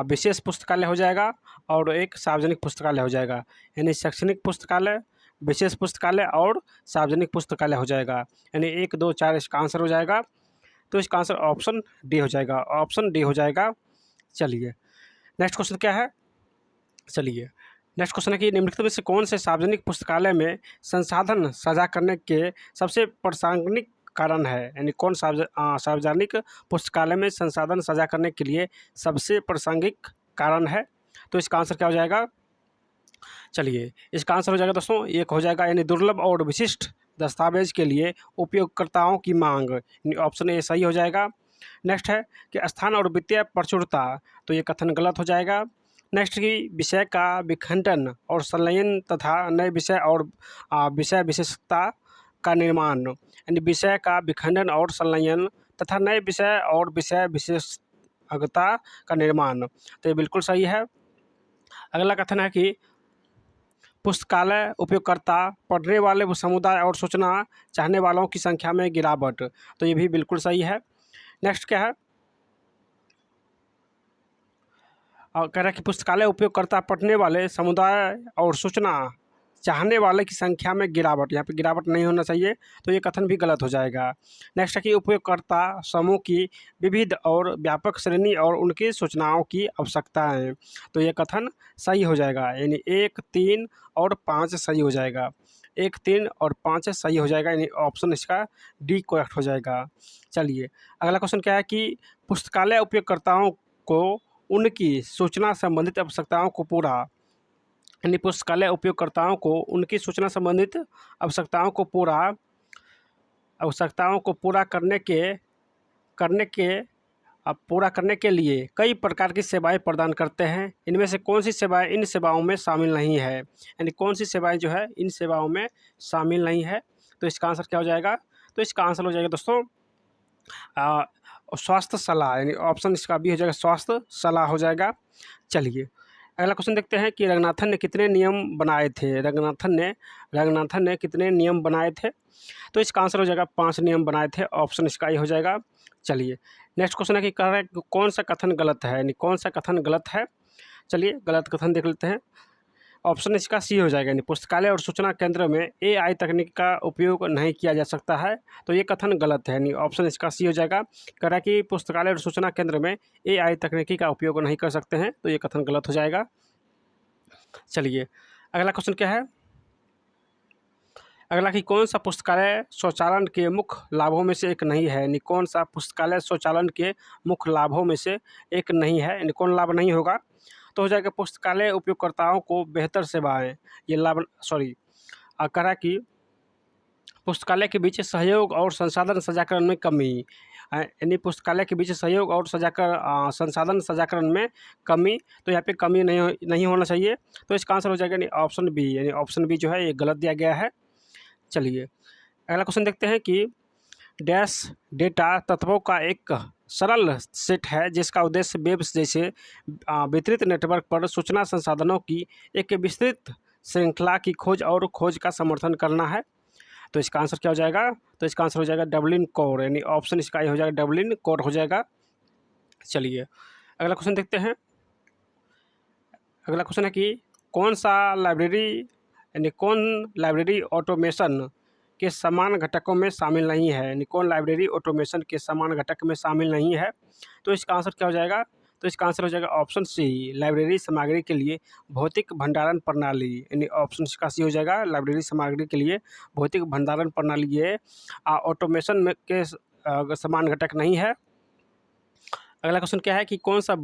S1: विशेष पुस्तकालय हो जाएगा और एक सार्वजनिक पुस्तकालय हो जाएगा, यानी शैक्षणिक पुस्तकालय, विशेष पुस्तकालय और सार्वजनिक पुस्तकालय हो जाएगा, यानी 1 2 4 इसका आंसर हो जाएगा। तो इसका आंसर ऑप्शन डी हो जाएगा, ऑप्शन डी हो जाएगा। चलिए नेक्स्ट क्वेश्चन क्या है, चलिए नेक्स्ट क्वेश्चन है कि निम्नलिखित में से कौन से सार्वजनिक पुस्तकालय में संसाधन साझा करने के सबसे प्रासंगिक कारण है, यानी कौन सार्वजनिक पुस्तकालय में संसाधन साझा करने के लिए सबसे प्रासंगिक कारण है। तो इसका आंसर क्या हो जाएगा, चलिए इसका आंसर हो जाएगा दोस्तों एक हो जाएगा, यानी दुर्लभ और विशिष्ट दस्तावेज के लिए उपयोगकर्ताओं की मांग, ऑप्शन ए सही हो जाएगा। नेक्स्ट है कि स्थान और वित्तीय प्रचुरता, तो ये कथन गलत हो जाएगा। नेक्स्ट की विषय का विखंडन और संलयन तथा नए विषय और विषय विशेषता का निर्माण, यानी विषय का विखंडन और संलयन तथा नए विषय और विषय विशेषज्ञता का निर्माण, तो ये बिल्कुल सही है। अगला कथन है कि पुस्तकालय उपयोगकर्ता पढ़ने वाले समुदाय और सूचना चाहने वालों की संख्या में गिरावट, तो ये भी बिल्कुल सही है। नेक्स्ट क्या है, और कह रहा है कि पुस्तकालय उपयोगकर्ता पढ़ने वाले समुदाय और सूचना चाहने वाले की संख्या में गिरावट, यहाँ पे गिरावट नहीं होना चाहिए, तो ये कथन भी गलत हो जाएगा। नेक्स्ट है कि उपयोगकर्ता समूह की विविध और व्यापक श्रेणी और उनकी सूचनाओं की आवश्यकता है, तो ये कथन सही हो जाएगा, यानी 1 3 और 5 सही हो जाएगा, 1 3 और 5 सही हो जाएगा, यानी ऑप्शन इसका डी करेक्ट हो जाएगा। चलिए अगला क्वेश्चन क्या है कि पुस्तकालय उपयोगकर्ताओं को उनकी सूचना संबंधित आवश्यकताओं को पूरा, यानी पुस्तकालय उपयोगकर्ताओं को उनकी सूचना संबंधित आवश्यकताओं को पूरा करने के लिए कई प्रकार की सेवाएं प्रदान करते हैं, इनमें से कौन सी सेवाएं इन सेवाओं में शामिल नहीं है, यानी कौन सी सेवाएं जो है इन सेवाओं में शामिल नहीं है। तो इसका आंसर क्या हो जाएगा, तो इसका आंसर हो जाएगा दोस्तों स्वास्थ्य सलाह, यानी ऑप्शन इसका बी हो जाएगा, स्वास्थ्य सलाह हो जाएगा। चलिए अगला क्वेश्चन देखते हैं कि रंगनाथन ने कितने नियम बनाए थे। रंगनाथन ने कितने नियम बनाए थे। तो इसका आंसर हो जाएगा 5 नियम बनाए थे। ऑप्शन इसका ही हो जाएगा। चलिए नेक्स्ट क्वेश्चन है कि कह रहा है कौन सा कथन गलत है, यानी कौन सा कथन गलत है। चलिए गलत कथन देख लेते हैं। ऑप्शन इसका सी हो जाएगा, यानी पुस्तकालय और सूचना केंद्र में एआई तकनीक का उपयोग नहीं किया जा सकता है। तो ये कथन गलत है, यानी ऑप्शन इसका सी हो जाएगा। कह रहा है कि पुस्तकालय और सूचना केंद्र में एआई तकनीकी का उपयोग नहीं कर सकते हैं, तो ये कथन गलत हो जाएगा। चलिए अगला क्वेश्चन क्या है। अगला कि कौन सा पुस्तकालय स्वचालन के मुख्य लाभों में से एक नहीं है, यानी कौन सा पुस्तकालय स्वचालन के मुख्य लाभों में से एक नहीं है, यानी कौन लाभ नहीं होगा। तो हो जाएगा पुस्तकालय उपयोगकर्ताओं को बेहतर सेवाएं, ये लाभ कह रहा कि पुस्तकालय के बीच सहयोग और संसाधन सजाकरण में कमी, यानी पुस्तकालय के बीच सहयोग और संसाधन सजाकरण में कमी। तो यहाँ पे कमी नहीं होना चाहिए। तो इसका आंसर हो जाएगा यानी ऑप्शन बी, यानी ऑप्शन बी जो है ये गलत दिया गया है। चलिए अगला क्वेश्चन देखते हैं कि डैश डेटा तत्वों का एक सरल सेट है जिसका उद्देश्य वेब जैसे वितरित नेटवर्क पर सूचना संसाधनों की एक विस्तृत श्रृंखला की खोज का समर्थन करना है। तो इसका आंसर क्या हो जाएगा। तो इसका आंसर हो जाएगा डबलिन कोर, यानी ऑप्शन इसका ही हो जाएगा, डबलिन कोर हो जाएगा। चलिए अगला क्वेश्चन देखते हैं। अगला क्वेश्चन है कि कौन लाइब्रेरी ऑटोमेशन के समान घटकों में शामिल नहीं है, यानी कौन लाइब्रेरी ऑटोमेशन के समान घटक में शामिल नहीं है। तो इसका आंसर क्या हो जाएगा। तो इसका आंसर हो जाएगा ऑप्शन सी, लाइब्रेरी सामग्री के लिए भौतिक भंडारण प्रणाली, यानी ऑप्शन इसका सी हो जाएगा, लाइब्रेरी सामग्री के लिए भौतिक भंडारण प्रणाली ये ऑटोमेशन में के समान घटक नहीं है। अगला क्वेश्चन क्या है कि कौन सा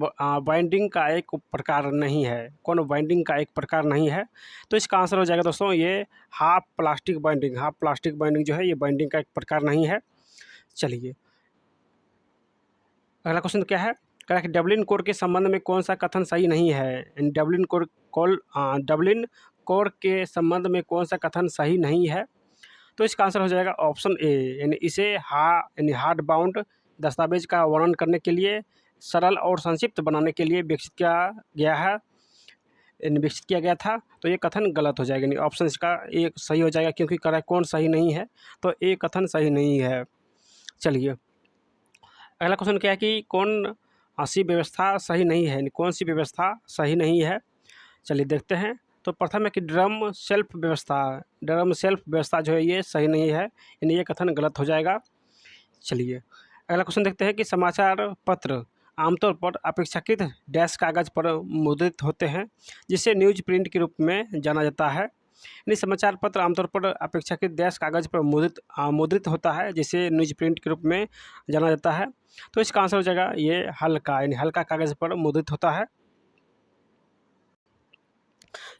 S1: बाइंडिंग का एक प्रकार नहीं है, कौन बाइंडिंग का एक प्रकार नहीं है। तो इसका आंसर हो जाएगा दोस्तों ये हाफ प्लास्टिक बाइंडिंग जो है ये बाइंडिंग का एक प्रकार नहीं है। चलिए अगला क्वेश्चन क्या है। कह रहा है कि डबलिन कोर के संबंध में कौन सा कथन सही नहीं है, डबलिन कोर के संबंध में कौन सा कथन सही नहीं है। तो इसका आंसर हो जाएगा ऑप्शन ए, यानी इसे हार्ड बाउंड दस्तावेज का वर्णन करने के लिए सरल और संक्षिप्त बनाने के लिए विकसित किया गया था। तो ये कथन गलत हो जाएगा, यानी ऑप्शन इसका एक सही हो जाएगा, क्योंकि कह रहा है कौन सही नहीं है, तो ये कथन सही नहीं है। चलिए अगला क्वेश्चन क्या है कि कौन सी व्यवस्था सही नहीं है, यानी कौन सी व्यवस्था सही नहीं है। चलिए देखते हैं। तो प्रथम है कि ड्रम सेल्फ व्यवस्था जो है ये सही नहीं है, यानी ये कथन गलत हो जाएगा। चलिए अगला क्वेश्चन देखते हैं कि समाचार पत्र आमतौर पर अपेक्षाकृत डैश कागज़ पर मुद्रित होते हैं जिसे न्यूज प्रिंट के रूप में जाना जाता है, यानी समाचार पत्र आमतौर पर अपेक्षाकृत डैश कागज़ पर मुद्रित होता है जिसे न्यूज प्रिंट के रूप में जाना जाता है। तो इसका आंसर हो जाएगा ये हल्का, यानी हल्का कागज़ पर मुद्रित होता है।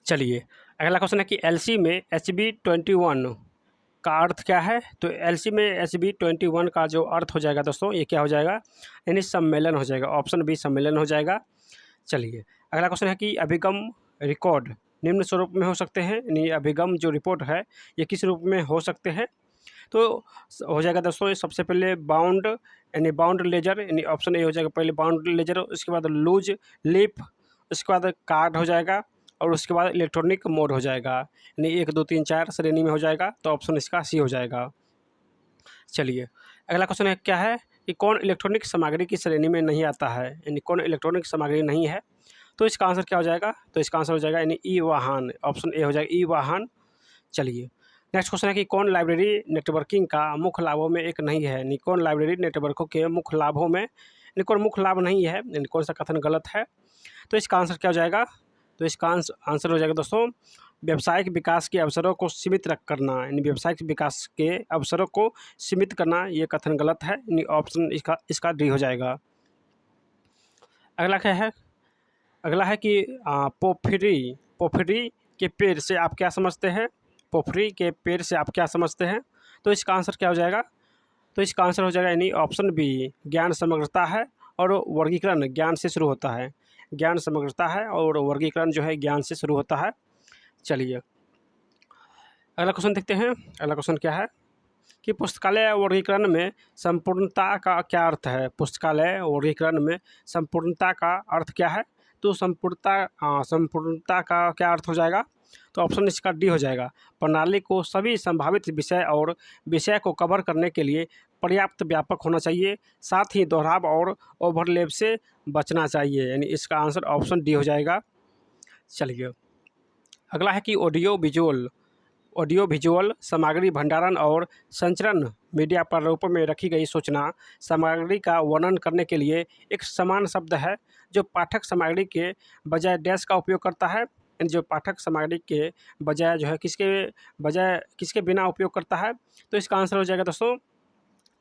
S1: चलिए अगला क्वेश्चन है कि एलसी में HB21 का अर्थ क्या है। तो एलसी में HB21 का जो अर्थ हो जाएगा दोस्तों ये क्या हो जाएगा, यानी सम्मेलन हो जाएगा, ऑप्शन बी सम्मेलन हो जाएगा। चलिए अगला क्वेश्चन है कि अभिगम रिकॉर्ड निम्न स्वरूप में हो सकते हैं, यानी अभिगम जो रिपोर्ट है ये किस रूप में हो सकते हैं। तो हो जाएगा दोस्तों ये सबसे पहले बाउंड लेजर, यानी ऑप्शन ए हो जाएगा पहले बाउंड लेजर, उसके बाद लूज लिप, उसके बाद कार्ड हो जाएगा, और उसके बाद इलेक्ट्रॉनिक मोड हो जाएगा, यानी 1 2 3 4 श्रेणी में हो जाएगा। तो ऑप्शन इसका सी हो जाएगा। चलिए अगला क्वेश्चन है क्या है कि कौन इलेक्ट्रॉनिक सामग्री की श्रेणी में नहीं आता है, यानी कौन इलेक्ट्रॉनिक सामग्री नहीं है। तो इसका आंसर क्या हो जाएगा। तो इसका आंसर हो जाएगा यानी ई वाहन, ऑप्शन ए हो जाएगा ई वाहन। चलिए नेक्स्ट क्वेश्चन है कि कौन लाइब्रेरी नेटवर्किंग का मुख्य लाभों में एक नहीं है, यानी कौन लाइब्रेरी नेटवर्कों के मुख्य लाभों में यानी कौन मुख्य लाभ नहीं है, यानी कौन सा कथन गलत है। तो इसका आंसर क्या हो जाएगा। तो इसका आंसर हो जाएगा दोस्तों व्यावसायिक विकास के अवसरों को सीमित करना, यानी व्यावसायिक विकास के अवसरों को सीमित करना, ये कथन गलत है, यानी ऑप्शन इसका डी हो जाएगा। अगला है कि पोफरी के पेड़ से आप क्या समझते हैं। पोफरी के पेड़ से आप क्या समझते हैं। तो इसका आंसर क्या हो जाएगा। तो इसका आंसर हो जाएगा यानी ऑप्शन बी ज्ञान समग्रता है और वर्गीकरण ज्ञान से शुरू होता है, ज्ञान समग्रता है और वर्गीकरण जो है ज्ञान से शुरू होता है। चलिए अगला क्वेश्चन देखते हैं। अगला क्वेश्चन क्या है कि पुस्तकालय वर्गीकरण में संपूर्णता का क्या अर्थ है। पुस्तकालय वर्गीकरण में संपूर्णता का अर्थ क्या है। तो संपूर्णता का क्या अर्थ हो जाएगा? तो ऑप्शन इसका डी हो जाएगा। प्रणाली को सभी संभावित विषय को कवर करने के लिए पर्याप्त व्यापक होना चाहिए, साथ ही दोहराव और ओवरलैप से बचना चाहिए, यानी इसका आंसर ऑप्शन डी हो जाएगा। चलिए अगला है कि ऑडियो विजुअल सामग्री भंडारण और संचरण मीडिया प्रारूप में रखी गई सूचना सामग्री का वर्णन करने के लिए एक समान शब्द है जो पाठक सामग्री के बजाय डैश का उपयोग करता है। यानी जो पाठक सामग्री के बजाय जो है किसके बिना उपयोग करता है? तो इसका आंसर हो जाएगा दोस्तों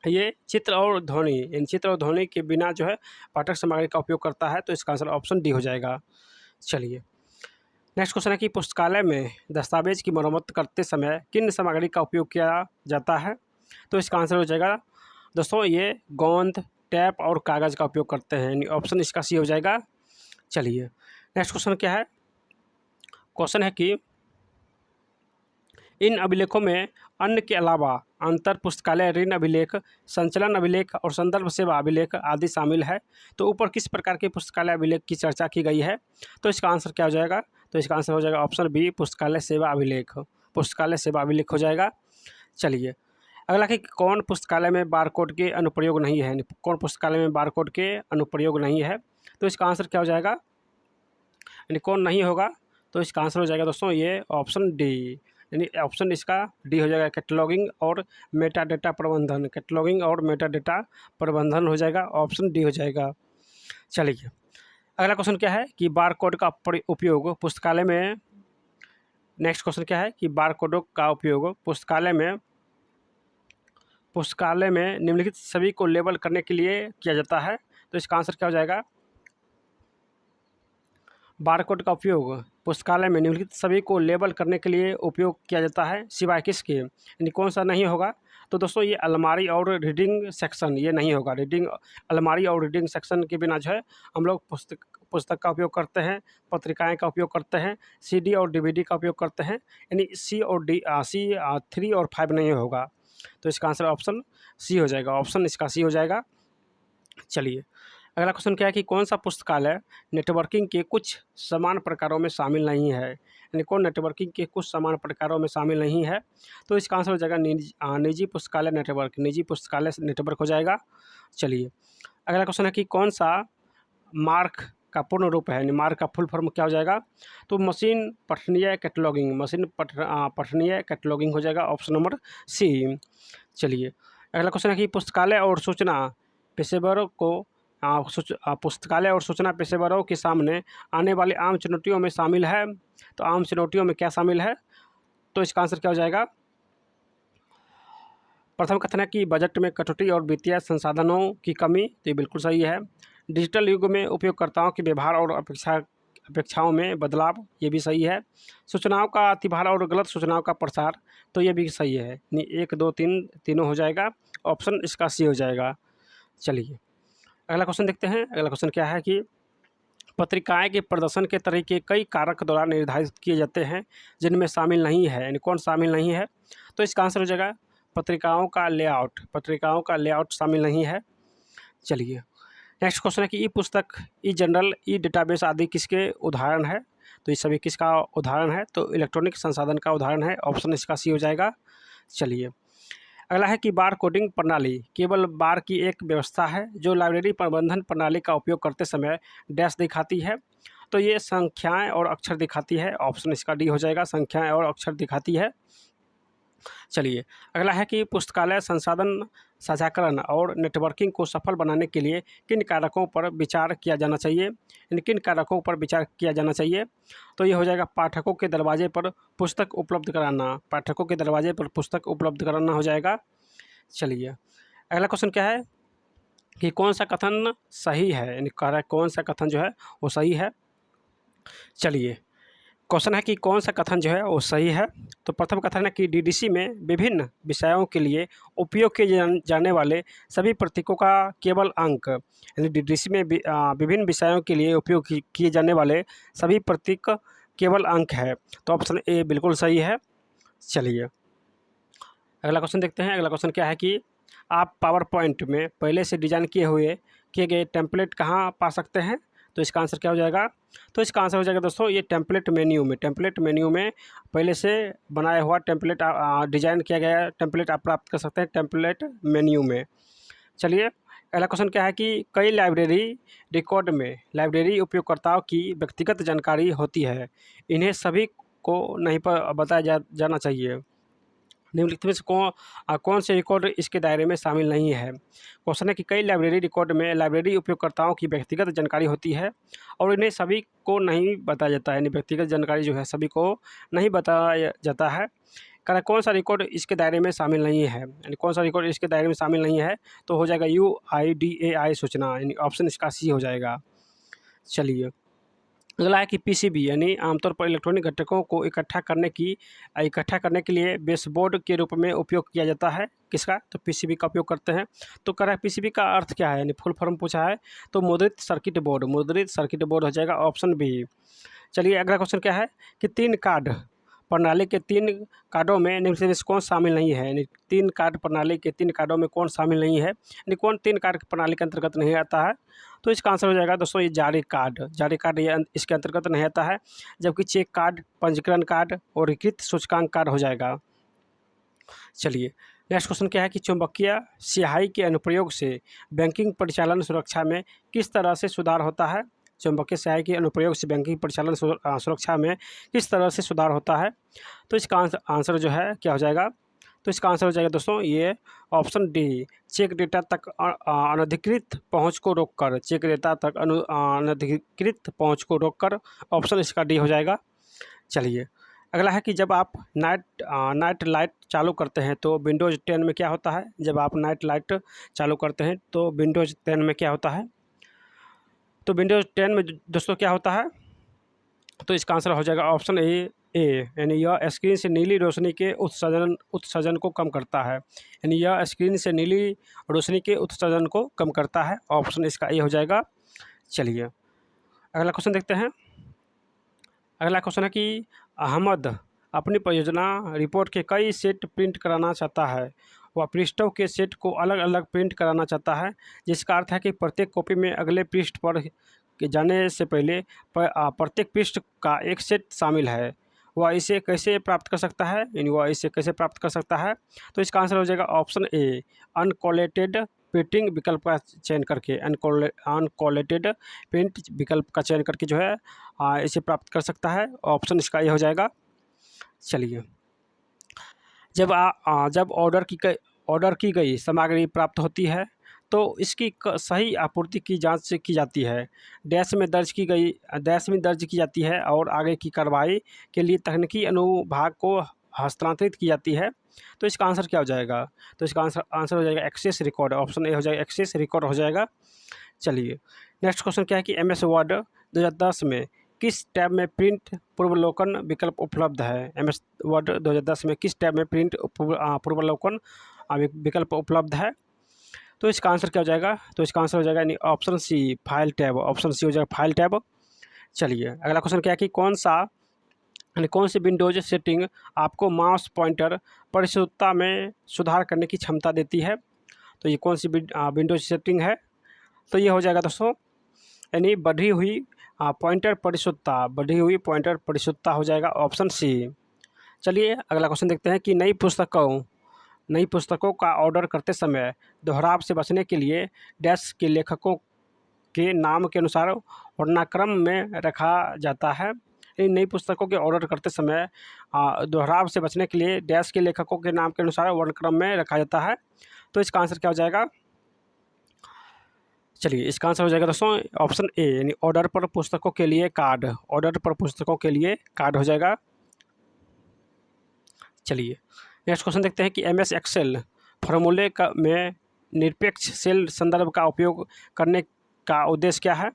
S1: ये चित्र और ध्वनि। इन चित्र और ध्वनि के बिना जो है पाठक सामग्री का उपयोग करता है, तो इसका आंसर ऑप्शन डी हो जाएगा। चलिए नेक्स्ट क्वेश्चन है कि पुस्तकालय में दस्तावेज की मरम्मत करते समय किन सामग्री का उपयोग किया जाता है? तो इसका आंसर हो जाएगा दोस्तों ये गोंद, टैप और कागज़ का उपयोग करते हैं, यानी ऑप्शन इसका सी हो जाएगा। चलिए नेक्स्ट क्वेश्चन क्या है? क्वेश्चन है कि इन अभिलेखों में अन्य के अलावा अंतर पुस्तकालय ऋण अभिलेख, संचलन अभिलेख और संदर्भ सेवा अभिलेख आदि शामिल है। तो ऊपर किस प्रकार के पुस्तकालय अभिलेख की चर्चा की गई है? तो इसका आंसर क्या हो जाएगा? तो इसका आंसर हो जाएगा ऑप्शन बी पुस्तकालय सेवा अभिलेख। पुस्तकालय सेवा अभिलेख हो जाएगा। चलिए अगला कि कौन पुस्तकालय में बारकोड के अनुप्रयोग नहीं है? कौन पुस्तकालय में बारकोड के अनुप्रयोग नहीं है? तो इसका आंसर क्या हो जाएगा? यानी कौन नहीं होगा? तो इसका आंसर हो जाएगा दोस्तों ये ऑप्शन डी, यानी ऑप्शन इसका डी हो जाएगा कैटलॉगिंग और मेटा डेटा प्रबंधन। कैटलॉगिंग और मेटा डेटा प्रबंधन हो जाएगा, ऑप्शन डी हो जाएगा। चलिए अगला क्वेश्चन क्या है कि बारकोड का उपयोग पुस्तकालय में, नेक्स्ट क्वेश्चन क्या है कि बारकोडों का उपयोग पुस्तकालय में निम्नलिखित सभी को लेबल करने के लिए किया जाता है। तो इसका आंसर क्या हो जाएगा? बारकोड का उपयोग पुस्तकालय में निम्नलिखित सभी को लेबल करने के लिए उपयोग किया जाता है, सिवाय किसके? यानी कौन सा नहीं होगा? तो दोस्तों ये अलमारी और रीडिंग सेक्शन ये नहीं होगा। अलमारी और रीडिंग सेक्शन के बिना जो है हम लोग पुस्तक का उपयोग करते हैं, पत्रिकाएं का उपयोग करते हैं, सीडी और डीवीडी का उपयोग करते हैं, यानी सी 3 और 5 नहीं होगा। तो इसका आंसर ऑप्शन सी हो जाएगा, ऑप्शन इसका सी हो जाएगा। चलिए अगला क्वेश्चन क्या है कि कौन सा पुस्तकालय नेटवर्किंग के कुछ समान प्रकारों में शामिल नहीं है? यानी कौन नेटवर्किंग के कुछ समान प्रकारों में शामिल नहीं है? तो इसका आंसर हो जाएगा निजी पुस्तकालय नेटवर्क। निजी पुस्तकालय नेटवर्क हो जाएगा। चलिए अगला क्वेश्चन है कि कौन सा मार्क का पूर्ण रूप है? यानी मार्क का फुल फॉर्म क्या हो जाएगा? तो मशीन पठनीय कैटलॉगिंग हो जाएगा, ऑप्शन नंबर सी। चलिए अगला क्वेश्चन है कि पुस्तकालय और सूचना पेशेवरों के सामने आने वाली आम चुनौतियों में शामिल है। तो आम चुनौतियों में क्या शामिल है? तो इसका आंसर क्या हो जाएगा? प्रथम कथन है कि बजट में कटौती और वित्तीय संसाधनों की कमी। तो ये बिल्कुल सही है। डिजिटल युग में उपयोगकर्ताओं के व्यवहार और अपेक्षाओं में बदलाव, ये भी सही है। सूचनाओं का अतिभार और गलत सूचनाओं का प्रसार, तो ये भी सही है। यानी 1, 2, 3 तीनों हो जाएगा, ऑप्शन इसका सी हो जाएगा। चलिए अगला क्वेश्चन देखते हैं। अगला क्वेश्चन क्या है कि पत्रिकाएं के प्रदर्शन के तरीके कई कारक द्वारा निर्धारित किए जाते हैं जिनमें शामिल नहीं है, यानी कौन शामिल नहीं है? तो इसका आंसर हो जाएगा पत्रिकाओं का लेआउट शामिल नहीं है। चलिए नेक्स्ट क्वेश्चन है कि ई पुस्तक, ई जर्नल, ई डेटाबेस आदि किसके उदाहरण है? तो ये सभी किसका उदाहरण है? तो इलेक्ट्रॉनिक संसाधन का उदाहरण है, ऑप्शन इसका सी हो जाएगा। चलिए अगला है कि बार कोडिंग प्रणाली केवल बार की एक व्यवस्था है जो लाइब्रेरी प्रबंधन प्रणाली का उपयोग करते समय डैश दिखाती है। तो ये संख्याएं और अक्षर दिखाती है, ऑप्शन इसका डी हो जाएगा, संख्याएं और अक्षर दिखाती है। चलिए अगला है कि पुस्तकालय संसाधन साझाकरण और नेटवर्किंग को सफल बनाने के लिए किन कारकों पर विचार किया जाना चाहिए? यानी किन कारकों पर विचार किया जाना चाहिए? तो ये हो जाएगा पाठकों के दरवाजे पर पुस्तक उपलब्ध कराना हो जाएगा। चलिए अगला क्वेश्चन क्या है कि कौन सा कथन सही है? यानी कौन सा कथन जो है वो सही है? चलिए क्वेश्चन है कि कौन सा कथन जो है वो सही है? तो प्रथम कथन है कि डीडीसी में विभिन्न विषयों के लिए उपयोग किए जाने वाले सभी प्रतीकों का केवल अंक, यानी डीडीसी में विभिन्न विषयों के लिए उपयोग किए जाने वाले सभी प्रतीक केवल अंक है। तो ऑप्शन ए बिल्कुल सही है। चलिए अगला क्वेश्चन देखते हैं। अगला क्वेश्चन क्या है कि आप पावर पॉइंट में पहले से डिजाइन किए गए टेम्पलेट कहाँ पा सकते हैं? तो इसका आंसर क्या हो जाएगा? तो इसका आंसर हो जाएगा दोस्तों ये टेम्पलेट मेन्यू में पहले से बनाया हुआ टेम्पलेट डिजाइन किया गया टेम्पलेट आप प्राप्त कर सकते हैं टेम्पलेट मेन्यू में। चलिए अगला क्वेश्चन क्या है कि कई लाइब्रेरी रिकॉर्ड में लाइब्रेरी उपयोगकर्ताओं की व्यक्तिगत जानकारी होती है, इन्हें सभी को नहीं बताया जाना चाहिए। निम्नलिखित में से कौन से रिकॉर्ड इसके दायरे में शामिल नहीं है? क्वेश्चन है कि कई लाइब्रेरी रिकॉर्ड में लाइब्रेरी उपयोगकर्ताओं की व्यक्तिगत जानकारी होती है और इन्हें सभी को नहीं बताया जाता है, यानी व्यक्तिगत जानकारी जो है सभी को नहीं बताया जाता है। कह रहा कौन सा रिकॉर्ड इसके दायरे में शामिल नहीं है, यानी कौन सा रिकॉर्ड इसके दायरे में शामिल नहीं है? तो हो जाएगा UIDAI सूचना, यानी ऑप्शन इसका सी हो जाएगा। चलिए अगला है कि पीसीबी यानी आमतौर पर इलेक्ट्रॉनिक घटकों को इकट्ठा करने के लिए बेसबोर्ड के रूप में उपयोग किया जाता है। किसका? तो पीसीबी का उपयोग करते हैं। तो कह रहा है पीसीबी का अर्थ क्या है, यानी फुल फॉर्म पूछा है, तो मुद्रित सर्किट बोर्ड हो जाएगा, ऑप्शन बी। चलिए अगला क्वेश्चन क्या है कि 3 कार्ड प्रणाली के 3 कार्डों में निम्नलिखित में से कौन शामिल नहीं है, यानी 3 कार्ड प्रणाली के 3 कार्डों में कौन शामिल नहीं है, यानी कौन 3 कार्ड प्रणाली के अंतर्गत नहीं आता है? तो इसका आंसर हो जाएगा दोस्तों ये जारी कार्ड ये इसके अंतर्गत नहीं आता है, जबकि चेक कार्ड, पंजीकरण कार्ड और विकृत सूचकांक कार्ड हो जाएगा। चलिए नेक्स्ट क्वेश्चन क्या है कि चुंबकीय स्याही के अनुप्रयोग से बैंकिंग परिचालन सुरक्षा में किस तरह से सुधार होता है? चुंबकीय स्याही के अनुप्रयोग से बैंकिंग परिचालन सुरक्षा में किस तरह से सुधार होता है? तो इसका आंसर जो है क्या हो जाएगा? तो इसका आंसर हो जाएगा दोस्तों ये ऑप्शन डी, चेक डेटा तक अनधिकृत पहुंच को रोककर, अनधिकृत पहुंच को रोककर, ऑप्शन इसका डी हो जाएगा। चलिए अगला है कि जब आप नाइट लाइट चालू करते हैं तो विंडोज़ 10 में क्या होता है? जब आप नाइट लाइट चालू करते हैं तो विंडोज़ 10 में क्या होता है? तो विंडोज़ 10 में दोस्तों क्या होता है? तो इसका आंसर हो जाएगा ऑप्शन ए, यानी यह स्क्रीन से नीली रोशनी के उत्सर्जन को कम करता है, यानी यह स्क्रीन से नीली रोशनी के उत्सर्जन को कम करता है, ऑप्शन इसका ए हो जाएगा। चलिए अगला क्वेश्चन देखते हैं। अगला क्वेश्चन है कि अहमद अपनी परियोजना रिपोर्ट के कई सेट प्रिंट कराना चाहता है, वह पृष्ठों के सेट को अलग अलग प्रिंट कराना चाहता है, जिसका अर्थ है कि प्रत्येक कॉपी में अगले पृष्ठ पर के जाने से पहले प्रत्येक पृष्ठ का एक सेट शामिल है। वह इसे कैसे प्राप्त कर सकता है, यानी वह इसे कैसे प्राप्त कर सकता है? तो इसका आंसर हो जाएगा ऑप्शन ए, अनकोलेटेड प्रिंटिंग विकल्प का चयन करके, अनकोलेटेड प्रिंट विकल्प का चयन करके जो है इसे प्राप्त कर सकता है, ऑप्शन इसका ये हो जाएगा। चलिए जब ऑर्डर की गई सामग्री प्राप्त होती है तो इसकी सही आपूर्ति की जांच की जाती है, डैश में दर्ज की जाती है और आगे की कार्रवाई के लिए तकनीकी अनुभाग को हस्तांतरित की जाती है। तो इसका आंसर क्या हो जाएगा? तो इसका आंसर हो जाएगा एक्सेस रिकॉर्ड, ऑप्शन ए हो जाएगा, एक्सेस रिकॉर्ड हो जाएगा। चलिए नेक्स्ट क्वेश्चन क्या है कि MS वर्ड 2010 में किस टैब में प्रिंट पूर्वावलोकन विकल्प उपलब्ध है? MS वर्ड 2010 में किस टैब में प्रिंट पूर्वावलोकन विकल्प उपलब्ध है? तो इसका आंसर क्या हो जाएगा? तो इसका आंसर हो जाएगा यानी option C, file tab, option C हो जाएगा फाइल टैब। चलिए अगला क्वेश्चन क्या है कि कौन सी विंडोज सेटिंग आपको माउस पॉइंटर परिशुद्धता में सुधार करने की क्षमता देती है? तो ये कौन सी विंडोज सेटिंग है? तो ये हो जाएगा दोस्तों यानी बढ़ी हुई पॉइंटर परिशुद्धता हो जाएगा, ऑप्शन सी। चलिए अगला क्वेश्चन देखते हैं कि नई पुस्तकों का ऑर्डर करते समय दोहराव से बचने के लिए डैश के लेखकों के नाम के अनुसार वर्णाक्रम में रखा जाता है। इन नई पुस्तकों के ऑर्डर करते समय दोहराव से बचने के लिए डैश के लेखकों के नाम के अनुसार वर्णक्रम में रखा जाता है। तो इसका आंसर क्या हो जाएगा? चलिए इसका आंसर हो जाएगा दोस्तों ऑप्शन ए, यानी ऑर्डर पर पुस्तकों के लिए कार्ड हो जाएगा। चलिए नेक्स्ट क्वेश्चन देखते हैं कि MS एक्सेल फॉर्मूले में निरपेक्ष सेल संदर्भ का उपयोग करने का उद्देश्य क्या है?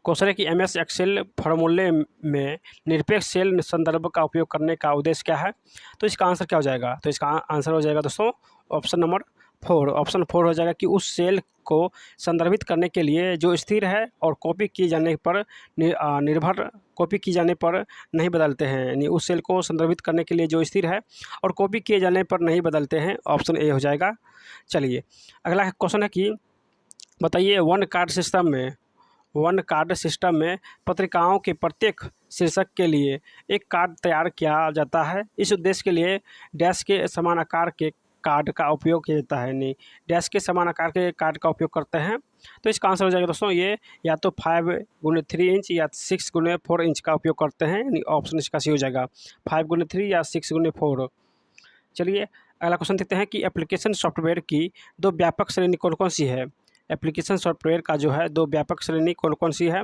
S1: क्वेश्चन है कि MS एक्सेल फॉर्मूले में निरपेक्ष सेल संदर्भ का उपयोग करने का उद्देश्य क्या है? तो इसका आंसर क्या हो जाएगा? तो इसका आंसर हो जाएगा दोस्तों ऑप्शन नंबर 4, ऑप्शन 4 हो जाएगा कि उस सेल को संदर्भित करने के लिए जो स्थिर है और कॉपी किए जाने पर नहीं बदलते हैं, यानी उस सेल को संदर्भित करने के लिए जो स्थिर है और कॉपी किए जाने पर नहीं बदलते हैं, ऑप्शन ए हो जाएगा। चलिए अगला क्वेश्चन है कि बताइए, वन कार्ड सिस्टम में पत्रिकाओं के प्रत्येक शीर्षक के लिए एक कार्ड तैयार किया जाता है। इस उद्देश्य के लिए डैश के समान आकार के कार्ड का उपयोग किया जाता है, यानी डैश के समान आकार के कार्ड का उपयोग करते हैं। तो इसका आंसर हो जाएगा दोस्तों ये या तो 5x3 इंच या 6x4 इंच का उपयोग करते हैं, यानी ऑप्शन इसका सी हो जाएगा 5x3 या 6x4। चलिए अगला क्वेश्चन देखते हैं कि एप्लीकेशन सॉफ्टवेयर की दो व्यापक श्रेणी कौन कौन सी है। एप्लीकेशन सॉफ्टवेयर का जो है दो व्यापक श्रेणी कौन कौन सी है।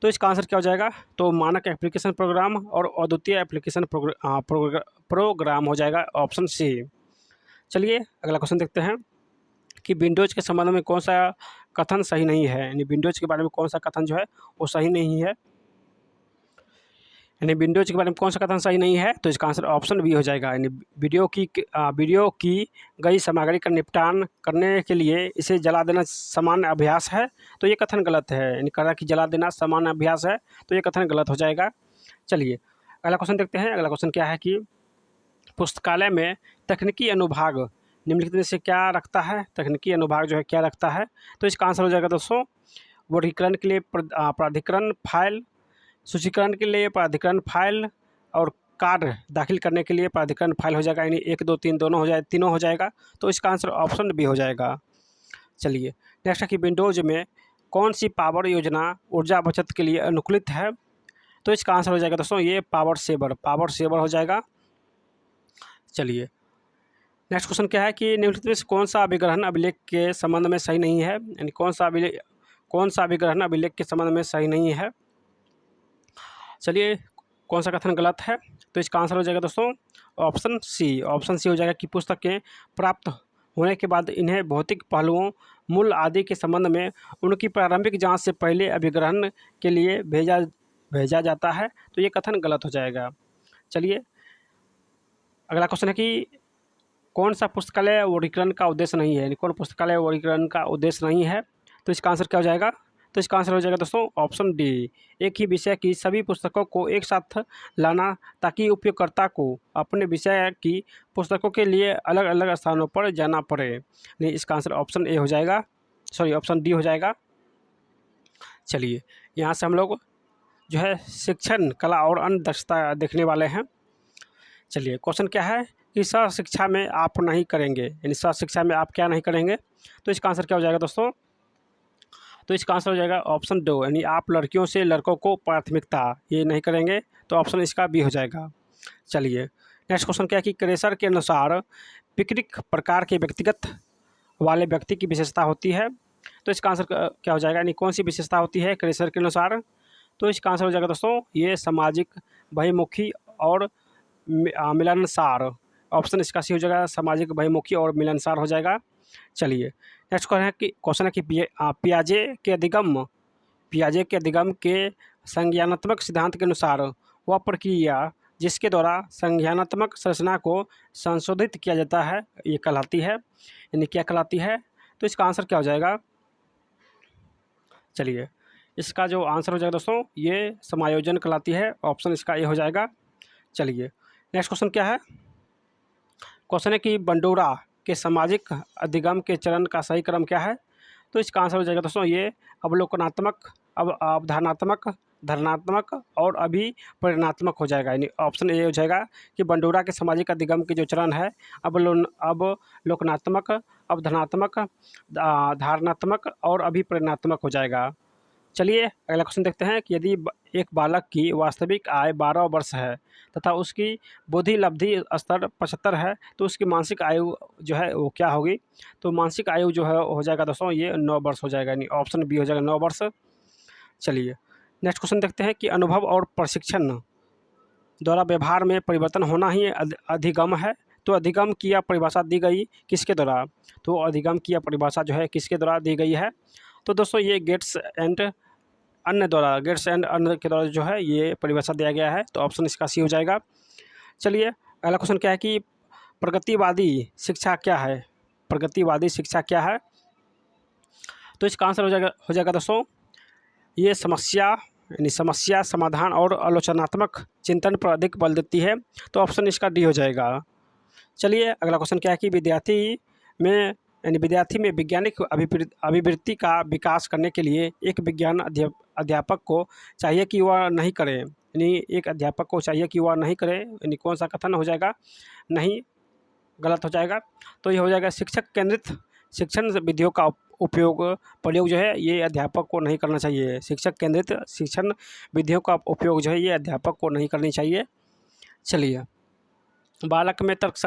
S1: तो इसका आंसर क्या हो जाएगा, तो मानक एप्लीकेशन प्रोग्राम और अद्वितीय एप्लीकेशन प्रोग्राम हो जाएगा ऑप्शन सी। चलिए अगला क्वेश्चन देखते हैं कि विंडोज़ के संबंध में कौन सा कथन सही नहीं है, यानी विंडोज़ के बारे में कौन सा कथन जो है वो सही नहीं है, यानी विंडोज़ के बारे में कौन सा कथन सही नहीं है। तो इसका आंसर ऑप्शन बी हो जाएगा, यानी वीडियो की गई सामग्री का निपटान करने के लिए इसे जला देना सामान्य अभ्यास है। तो ये कथन गलत है, यानी कह रहा है कि जला देना सामान्य अभ्यास है, तो ये कथन गलत हो जाएगा। चलिए अगला क्वेश्चन देखते हैं। अगला क्वेश्चन क्या है कि पुस्तकालय में तकनीकी अनुभाग निम्नलिखित में से क्या रखता है। तकनीकी अनुभाग जो है क्या रखता है। तो इसका आंसर हो जाएगा दोस्तों वर्गीकरण के लिए प्राधिकरण फाइल, सूचीकरण के लिए प्राधिकरण फाइल और कार्ड दाखिल करने के लिए प्राधिकरण फाइल हो जाएगा, यानी 1 2 3 दोनों हो जाए, तीनों हो जाएगा। तो इसका आंसर ऑप्शन बी हो जाएगा। चलिए नेक्स्ट है कि विंडोज़ में कौन सी पावर योजना ऊर्जा बचत के लिए अनुकूलित है। तो इसका आंसर हो जाएगा दोस्तों ये पावर सेवर हो जाएगा। चलिए नेक्स्ट क्वेश्चन क्या है कि निम्नलिखित में से कौन सा अभिग्रहण अभिलेख के संबंध में सही नहीं है, यानी कौन सा अभिग्रहण अभिलेख के संबंध में सही नहीं है। चलिए कौन सा कथन गलत है। तो इसका आंसर हो जाएगा दोस्तों ऑप्शन सी हो जाएगा कि पुस्तकें प्राप्त होने के बाद इन्हें भौतिक पहलुओं, मूल्य आदि के संबंध में उनकी प्रारंभिक जांच से पहले अभिग्रहण के लिए भेजा जाता है। तो ये कथन गलत हो जाएगा। चलिए अगला क्वेश्चन है कि कौन सा पुस्तकालय वर्गीकरण का उद्देश्य नहीं है, यानी कौन पुस्तकालय वर्गीकरण का उद्देश्य नहीं है। तो इसका आंसर क्या हो जाएगा, तो इसका आंसर हो जाएगा दोस्तों ऑप्शन डी, एक ही विषय की सभी पुस्तकों को एक साथ लाना ताकि उपयोगकर्ता को अपने विषय की पुस्तकों के लिए अलग अलग स्थानों पर जाना पड़े। नहीं, इसका आंसर ऑप्शन ए हो जाएगा, ऑप्शन डी हो जाएगा। चलिए यहाँ से हम लोग जो है शिक्षण, कला और अन्य दक्षता देखने वाले हैं। चलिए क्वेश्चन क्या है कि सह शिक्षा में आप नहीं करेंगे, यानी सह शिक्षा में आप क्या नहीं करेंगे। तो इसका आंसर क्या हो जाएगा दोस्तों, तो इसका आंसर हो जाएगा ऑप्शन दो, यानी आप लड़कियों से लड़कों को प्राथमिकता ये नहीं करेंगे। तो ऑप्शन इसका बी हो जाएगा। चलिए नेक्स्ट क्वेश्चन क्या है कि क्रेसर के अनुसार पिकनिक प्रकार के व्यक्तिगत वाले व्यक्ति की विशेषता होती है। तो इसका आंसर क्या हो जाएगा, यानी कौन सी विशेषता होती है क्रेसर के अनुसार। तो इसका आंसर हो जाएगा दोस्तों ये सामाजिक, बहिमुखी और मिलनसार। ऑप्शन इसका सी हो जाएगा, सामाजिक, बहिमुखी और मिलनसार हो जाएगा। चलिए नेक्स्ट क्वेश्चन है कि पियाजे के अधिगम के संज्ञानात्मक सिद्धांत के अनुसार वह प्रक्रिया जिसके द्वारा संज्ञानात्मक संरचना को संशोधित किया जाता है ये कहलाती है, यानी क्या कहलाती है। तो इसका आंसर क्या हो जाएगा, चलिए इसका जो आंसर हो जाएगा दोस्तों ये समायोजन कहलाती है। ऑप्शन इसका ए हो जाएगा। चलिए नेक्स्ट क्वेश्चन क्या है, क्वेश्चन है कि बंडोरा के सामाजिक अधिगम के चरण का सही क्रम क्या है। तो इसका आंसर हो जाएगा दोस्तों ये अवलोकनात्मक, अवधारणात्मक, धरणात्मक और अभिपरिणात्मक हो जाएगा, यानी ऑप्शन ए हो जाएगा कि बंडोरा के सामाजिक अधिगम के जो चरण है अवलोकनात्मक, अवधारणात्मक, धारणात्मक और अभिपरिणात्मक हो जाएगा। चलिए अगला क्वेश्चन देखते हैं कि यदि एक बालक की वास्तविक आय 12 वर्ष है तथा उसकी बुद्धि लब्धि स्तर 75 है तो उसकी मानसिक आयु जो है वो क्या होगी। तो मानसिक आयु जो है हो जाएगा दोस्तों ये 9 वर्ष हो जाएगा, यानी ऑप्शन बी हो जाएगा 9 वर्ष। चलिए नेक्स्ट क्वेश्चन देखते हैं कि अनुभव और प्रशिक्षण द्वारा व्यवहार में परिवर्तन होना ही अधिगम है। तो अधिगम की यह परिभाषा दी गई किसके द्वारा। तो अधिगम की यह परिभाषा जो है किसके द्वारा दी गई है। तो दोस्तों ये गेट्स एंड अन्य के द्वारा जो है ये परिभाषा दिया गया है। तो ऑप्शन इसका सी हो जाएगा। चलिए अगला क्वेश्चन क्या है कि प्रगतिवादी शिक्षा क्या है। प्रगतिवादी शिक्षा क्या है। तो इसका आंसर हो जाएगा दोस्तों ये समस्या समाधान और आलोचनात्मक चिंतन पर अधिक बल देती है। तो ऑप्शन इसका डी हो जाएगा। चलिए अगला क्वेश्चन क्या है कि विद्यार्थी में यानी विद्यार्थी में वैज्ञानिक अभिवृत्ति का विकास करने के लिए एक विज्ञान अध्यापक को चाहिए कि वह नहीं करे, यानी एक अध्यापक को चाहिए कि वह नहीं करे, यानी कौन सा कथन हो जाएगा, नहीं, गलत हो जाएगा। तो ये हो जाएगा शिक्षक केंद्रित शिक्षण विधियों का प्रयोग जो है ये अध्यापक को नहीं करना चाहिए। शिक्षक केंद्रित शिक्षण विधियों का उपयोग जो है ये अध्यापक को नहीं करनी चाहिए। चलिए, बालक में तर्क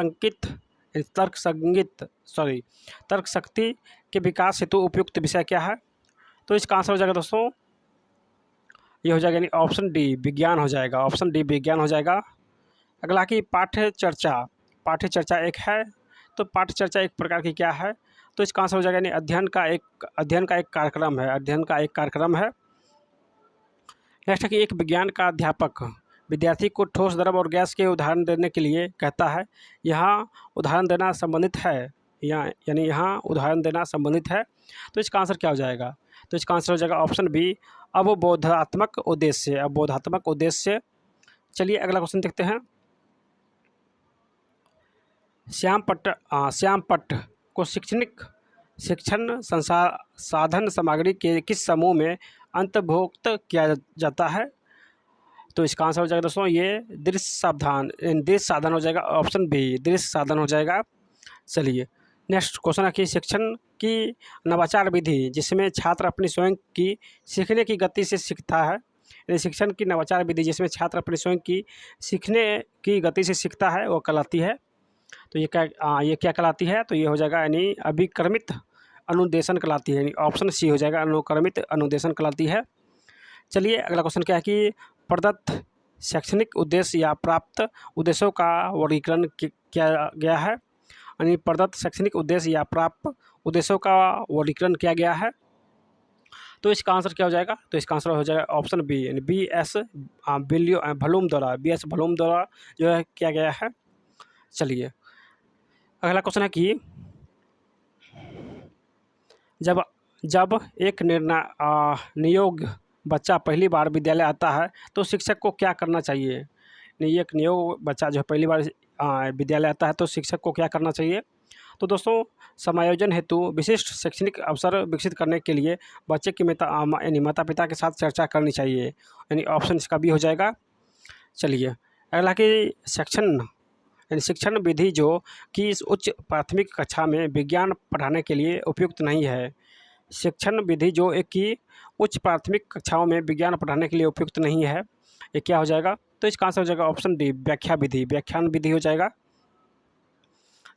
S1: शक्ति के विकास हेतु उपयुक्त विषय क्या है? तो इसका आंसर हो जाएगा दोस्तों, ये हो जाएगा यानी ऑप्शन डी विज्ञान हो जाएगा, ऑप्शन डी विज्ञान हो जाएगा। अगला कि पाठ्य चर्चा एक है, तो पाठ्य चर्चा एक प्रकार की क्या है? तो इसका आंसर हो जाएगा यानी अध्ययन का एक कार्यक्रम है। नेक्स्ट है कि एक विज्ञान का अध्यापक विद्यार्थी को ठोस, द्रव और गैस के उदाहरण देने के लिए कहता है। यहाँ उदाहरण देना संबंधित है, यहाँ उदाहरण देना संबंधित है। तो इसका आंसर क्या हो जाएगा? तो इसका आंसर हो जाएगा ऑप्शन बी अवबोधात्मक उद्देश्य। चलिए अगला क्वेश्चन देखते हैं। श्याम पट्ट को शिक्षण साधन सामग्री के किस समूह में अंतर्भुक्त किया जाता है? तो इसका आंसर हो जाएगा दोस्तों ये दृश्य साधन हो जाएगा, ऑप्शन बी दृश्य साधन हो जाएगा। चलिए नेक्स्ट क्वेश्चन है कि शिक्षण की नवाचार विधि जिसमें छात्र अपनी स्वयं की सीखने की गति से सीखता है, यानी शिक्षण की नवाचार विधि जिसमें छात्र अपनी स्वयं की सीखने की गति से सीखता है वो कहलाती है। तो ये क्या कहलाती है? तो ये हो जाएगा यानी अभिक्रमित अनुदेशन कहलाती है, यानी ऑप्शन सी हो जाएगा अनुक्रमित अनुदेशन कहलाती है। चलिए अगला क्वेश्चन क्या है कि प्रदत्त शैक्षणिक उद्देश्य या प्राप्त उद्देश्यों का वर्गीकरण किया गया है, यानी प्रदत्त शैक्षणिक उद्देश्य या प्राप्त उद्देश्यों का वर्गीकरण किया गया है। तो इसका आंसर क्या हो जाएगा? तो इसका आंसर हो जाएगा ऑप्शन बी, यानी बी.एस. भलूम द्वारा जो है किया गया है। चलिए अगला क्वेश्चन है कि जब एक नियोग बच्चा पहली बार विद्यालय आता है तो शिक्षक को क्या करना चाहिए? नहीं, एक नियोग बच्चा जो पहली बार विद्यालय आता है तो शिक्षक को क्या करना चाहिए? तो दोस्तों समायोजन हेतु विशिष्ट शैक्षणिक अवसर विकसित करने के लिए बच्चे की माता पिता के साथ चर्चा करनी चाहिए, यानी ऑप्शन इसका भी हो जाएगा। चलिए अगला कि शिक्षण विधि जो कि इस उच्च प्राथमिक कक्षा में विज्ञान पढ़ाने के लिए उपयुक्त नहीं है। शिक्षण विधि जो एक की उच्च प्राथमिक कक्षाओं में विज्ञान पढ़ाने के लिए उपयुक्त नहीं है, ये क्या हो जाएगा? तो इसका आंसर हो जाएगा ऑप्शन डी व्याख्यान विधि हो जाएगा।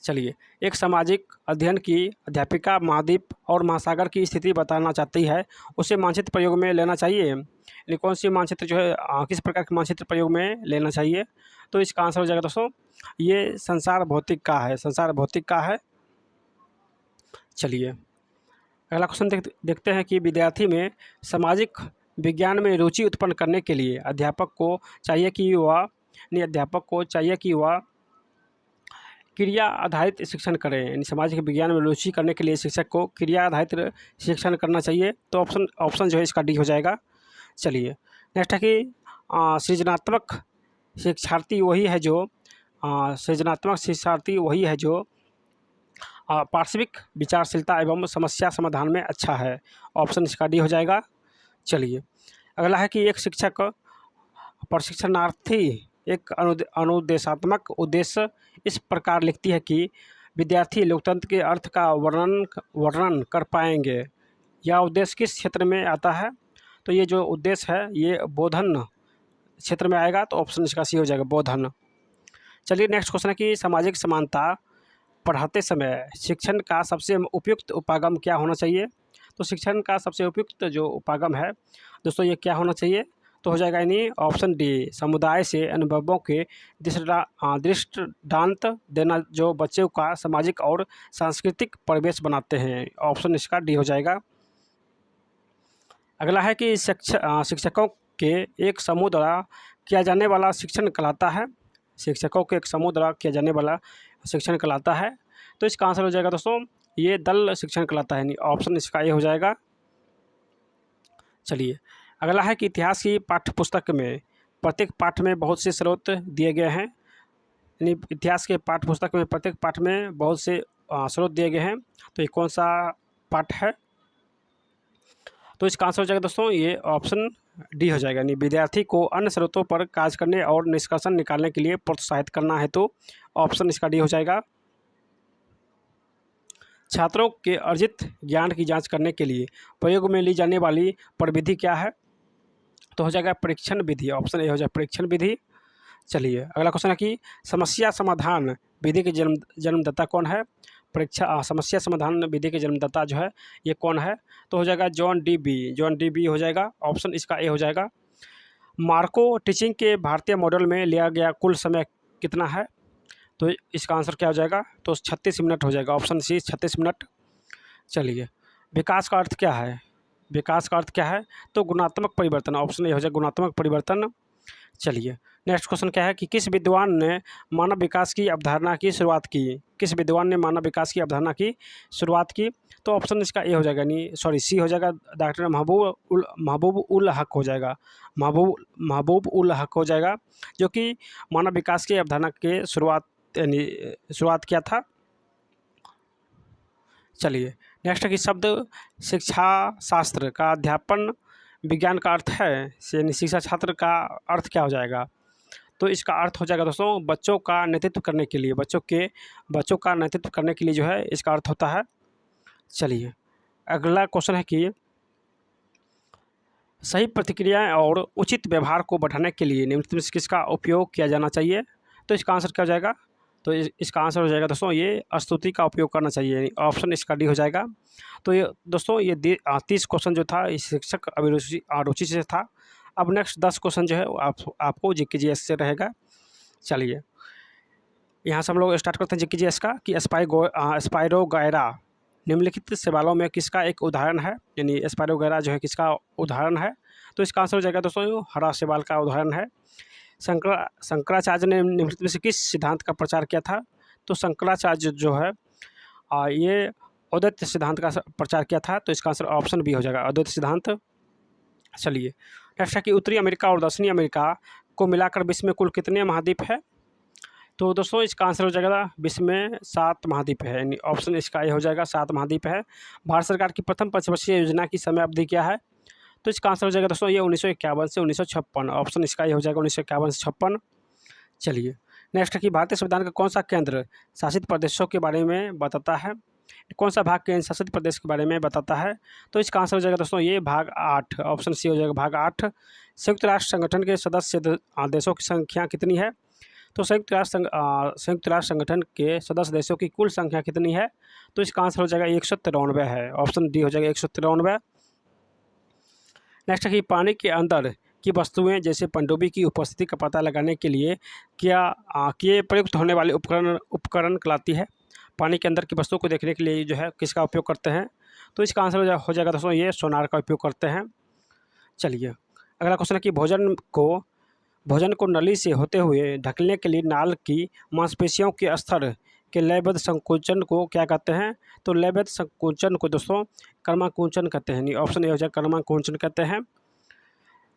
S1: चलिए एक सामाजिक अध्ययन की अध्यापिका महाद्वीप और महासागर की स्थिति बताना चाहती है, उसे मानचित्र प्रयोग में लेना चाहिए, यानी कौन सी मानचित्र जो है किस प्रकार के मानचित्र प्रयोग में लेना चाहिए? तो इसका आंसर हो जाएगा दोस्तों ये संसार भौतिक का है। चलिए अगला क्वेश्चन देखते हैं कि विद्यार्थी में सामाजिक विज्ञान में रुचि उत्पन्न करने के लिए अध्यापक को चाहिए कि वह क्रिया आधारित शिक्षण करें, यानी सामाजिक विज्ञान में रुचि करने के लिए शिक्षक को क्रिया आधारित शिक्षण करना चाहिए। तो ऑप्शन जो है इसका डी हो जाएगा। चलिए नेक्स्ट है कि सृजनात्मक शिक्षार्थी वही है जो पार्श्विक विचारशीलता एवं समस्या समाधान में अच्छा है, ऑप्शन इसका डी हो जाएगा। चलिए अगला है कि एक शिक्षक प्रशिक्षणार्थी एक अनुदेशात्मक उद्देश्य इस प्रकार लिखती है कि विद्यार्थी लोकतंत्र के अर्थ का वर्णन कर पाएंगे। यह उद्देश्य किस क्षेत्र में आता है? तो ये जो उद्देश्य है ये बोधन क्षेत्र में आएगा, तो ऑप्शन इसका सी हो जाएगा बोधन। चलिए नेक्स्ट क्वेश्चन है कि सामाजिक समानता पढ़ाते समय शिक्षण का सबसे उपयुक्त उपागम क्या होना चाहिए? तो शिक्षण का सबसे उपयुक्त जो उपागम है दोस्तों ये क्या होना चाहिए? तो हो जाएगा यानी ऑप्शन डी समुदाय से अनुभवों के दृष्टांत देना जो बच्चों का सामाजिक और सांस्कृतिक परिवेश बनाते हैं, ऑप्शन इसका डी हो जाएगा। अगला है कि शिक्षकों के एक समूह द्वारा किया जाने वाला शिक्षण कहलाता है। शिक्षकों के एक समूह द्वारा किया जाने वाला शिक्षण कहलाता है, तो इसका आंसर हो जाएगा दोस्तों ये दल शिक्षण कहलाता है, यानी ऑप्शन इसका ये हो जाएगा। चलिए अगला है कि इतिहास की पाठ्य पुस्तक में प्रत्येक पाठ में बहुत से स्रोत दिए गए हैं, यानी इतिहास के पाठ्य पुस्तक में प्रत्येक पाठ में बहुत से स्रोत दिए गए हैं, तो ये कौन सा पार्ट है? तो इसका आंसर हो जाएगा दोस्तों ये ऑप्शन डी हो जाएगा, यानी विद्यार्थी को अन्य स्रोतों पर कार्य करने और निष्कर्षण निकालने के लिए प्रोत्साहित करना है, तो ऑप्शन इसका डी हो जाएगा। छात्रों के अर्जित ज्ञान की जांच करने के लिए प्रयोग में ली जाने वाली प्रविधि क्या है? तो हो जाएगा परीक्षण विधि, ऑप्शन ए हो जाएगा परीक्षण विधि। चलिए अगला क्वेश्चन है कि समस्या समाधान विधि के जन्मदाता कौन है? समस्या समाधान विधि के जन्मदाता जो है ये कौन है? तो हो जाएगा जॉन डी बी हो जाएगा, ऑप्शन इसका ए हो जाएगा। मार्को टीचिंग के भारतीय मॉडल में लिया गया कुल समय कितना है? तो इसका आंसर क्या हो जाएगा? तो 36 मिनट हो जाएगा, ऑप्शन सी 36 मिनट। चलिए विकास का अर्थ क्या है? विकास का अर्थ क्या है? तो गुणात्मक परिवर्तन, ऑप्शन ए हो जाएगा गुणात्मक परिवर्तन। चलिए नेक्स्ट क्वेश्चन क्या है कि किस विद्वान ने मानव विकास की अवधारणा की शुरुआत की? किस विद्वान ने मानव विकास की अवधारणा की शुरुआत की? तो ऑप्शन इसका ए हो जाएगा, यानी सी हो जाएगा, डॉक्टर महबूब उल हक हो जाएगा, महबूब उल हक हो जाएगा, जो कि मानव विकास की अवधारणा के शुरुआत किया था। चलिए नेक्स्ट है कि शब्द शिक्षा शास्त्र का अध्यापन विज्ञान का अर्थ है, यानी शिक्षा छात्र का अर्थ क्या हो जाएगा? तो इसका अर्थ हो जाएगा दोस्तों बच्चों का नेतृत्व करने के लिए, बच्चों का नेतृत्व करने के लिए जो है इसका अर्थ होता है। चलिए अगला क्वेश्चन है कि सही प्रतिक्रियाएं और उचित व्यवहार को बढ़ाने के लिए निम्नलिखित में से किसका उपयोग किया जाना चाहिए? तो इसका आंसर क्या हो जाएगा? तो इसका आंसर हो जाएगा दोस्तों ये स्तुति का उपयोग करना चाहिए, ऑप्शन इसका डी हो जाएगा। तो ये दोस्तों ये 30 क्वेश्चन जो था इस शिक्षक अभिरुचि से था। अब नेक्स्ट 10 क्वेश्चन जो है आपको जीके जीएस से रहेगा। चलिए यहाँ से हम लोग स्टार्ट करते हैं जीके जीएस का कि स्पाइरोगैरा निम्नलिखित सवालों में किसका एक उदाहरण है, यानी स्पाइरोगैरा जो है किसका उदाहरण है? तो इसका आंसर हो जाएगा दोस्तों हरा शैवाल का उदाहरण है। शंकराचार्य ने निम्नलिखित में से किस सिद्धांत का प्रचार किया था? तो शंकराचार्य जो है ये अद्वैत सिद्धांत का प्रचार किया था, तो इसका आंसर ऑप्शन बी हो जाएगा अद्वैत सिद्धांत। चलिए नेक्स्ट है कि उत्तरी अमेरिका और दक्षिणी अमेरिका को मिलाकर विश्व में कुल कितने महाद्वीप है? तो दोस्तों इसका आंसर हो जाएगा विश्व में 7 महाद्वीप है, यानी ऑप्शन इसका ये हो जाएगा 7 महाद्वीप है। भारत सरकार की प्रथम पंचवर्षीय योजना की समय अवधि क्या है? तो इसका आंसर हो जाएगा दोस्तों ये 1951 से 1956, ऑप्शन इसका ये हो जाएगा 1951 से 56। चलिए नेक्स्ट है कि भारतीय संविधान का कौन सा केंद्र शासित प्रदेशों के बारे में बताता है? कौन सा भाग केंद्र शासित प्रदेश के बारे में बताता है? तो इसका आंसर हो जाएगा दोस्तों ये भाग 8, ऑप्शन सी हो जाएगा भाग 8। संयुक्त राष्ट्र संगठन के सदस्य देशों की संख्या कितनी है? तो संयुक्त राष्ट्र संगठन के सदस्य देशों की कुल संख्या कितनी है? तो इसका आंसर हो जाएगा 193 है, ऑप्शन डी हो जाएगा 193। नेक्स्ट है कि पानी के अंदर की वस्तुएं जैसे पनडुब्बी की उपस्थिति का पता लगाने के लिए किए प्रयुक्त होने वाले उपकरण कहलाती है? पानी के अंदर की वस्तुओं को देखने के लिए जो है किसका उपयोग करते हैं? तो इसका आंसर हो जाएगा दोस्तों ये सोनार का उपयोग करते हैं। चलिए अगला क्वेश्चन है कि भोजन को नली से होते हुए ढकने के लिए नाल की मांसपेशियों के स्तर के लयबद्ध संकोचन को क्या कहते हैं? तो लयबद्ध संकोचन को दोस्तों कर्माकुंचन कहते हैं, यानी ऑप्शन ए हो जाएगा कर्माकुंचन कहते हैं।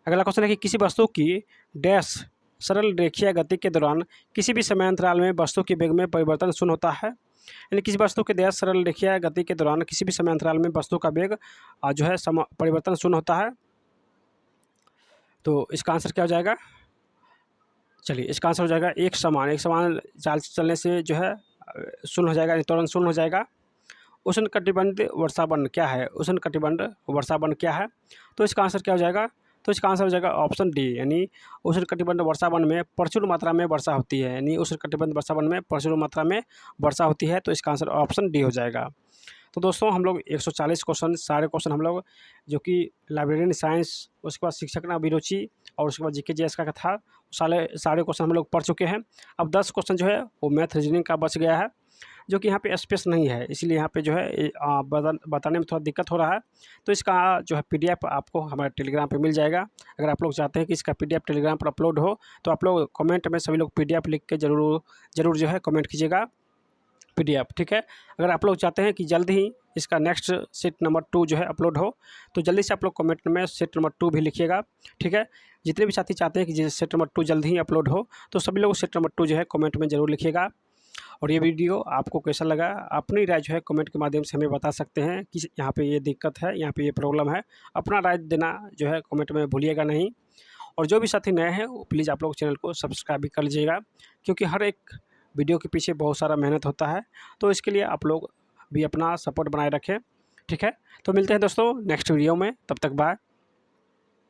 S1: अगला क्वेश्चन है कि किसी वस्तु की डैश सरल रेखीय गति के दौरान किसी भी समयांतराल में वस्तु के वेग में परिवर्तन शून्य होता है, यानी किसी वस्तु के डैश सरल रेखीय गति के दौरान किसी भी समयांतराल में वस्तु का वेग जो है परिवर्तन शून्य होता है। तो इसका आंसर क्या हो जाएगा? चलिए इसका आंसर हो जाएगा एक समान चाल चलने से जो है शून्य हो जाएगा, तुरंत शून्य हो जाएगा। उष्णकटिबंधीय वर्षावन क्या है? उष्णकटिबंध वर्षावन क्या है? तो इसका आंसर क्या हो जाएगा? तो इसका आंसर हो जाएगा ऑप्शन डी, यानी उष्णकटिबंध वर्षावन में प्रचुर मात्रा में वर्षा होती है, यानी उष्णकटिबंध वर्षावन में प्रचुर मात्रा में वर्षा होती है, तो इसका आंसर ऑप्शन डी हो जाएगा। तो दोस्तों हम लोग 140 क्वेश्चन सारे क्वेश्चन हम लोग जो कि लाइब्रेरियन साइंस, उसके बाद शिक्षक ना अभिरुचि और उसके बाद जीके जीएस का था सारे क्वेश्चन हम लोग पढ़ चुके हैं। अब 10 क्वेश्चन जो है वो मैथ रीजनिंग का बच गया है, जो कि यहाँ पे स्पेस नहीं है, इसलिए यहाँ पे जो है बताने में थोड़ा दिक्कत हो रहा है। तो इसका जो है पीडीएफ आपको हमारे टेलीग्राम पे मिल जाएगा। अगर आप लोग चाहते हैं कि इसका पीडीएफ टेलीग्राम पर अपलोड हो तो आप लोग कमेंट में सभी लोग पीडीएफ लिख के जरूर जो है कमेंट कीजिएगा पीडीएफ, ठीक है। अगर आप लोग चाहते हैं कि जल्द ही इसका नेक्स्ट सेट नंबर 2 जो है अपलोड हो तो जल्दी से आप लोग कमेंट में सेट नंबर 2 भी लिखिएगा, ठीक है। जितने भी साथी चाहते हैं कि सेट नंबर 2 जल्द ही अपलोड हो तो सभी लोग सेट नंबर 2 जो है कमेंट में ज़रूर लिखिएगा। और ये वीडियो आपको कैसा लगा, अपनी राय जो है कमेंट के माध्यम से हमें बता सकते हैं कि यहाँ पे ये दिक्कत है, यहाँ पे ये प्रॉब्लम है। अपना राय देना जो है कमेंट में भूलिएगा नहीं। और जो भी साथी नए हैं वो प्लीज़ आप लोग चैनल को सब्सक्राइब भी कर लीजिएगा, क्योंकि हर एक वीडियो के पीछे बहुत सारा मेहनत होता है। तो इसके लिए आप लोग भी अपना सपोर्ट बनाए रखें। ठीक है, तो मिलते हैं दोस्तों नेक्स्ट वीडियो में, तब तक बाय।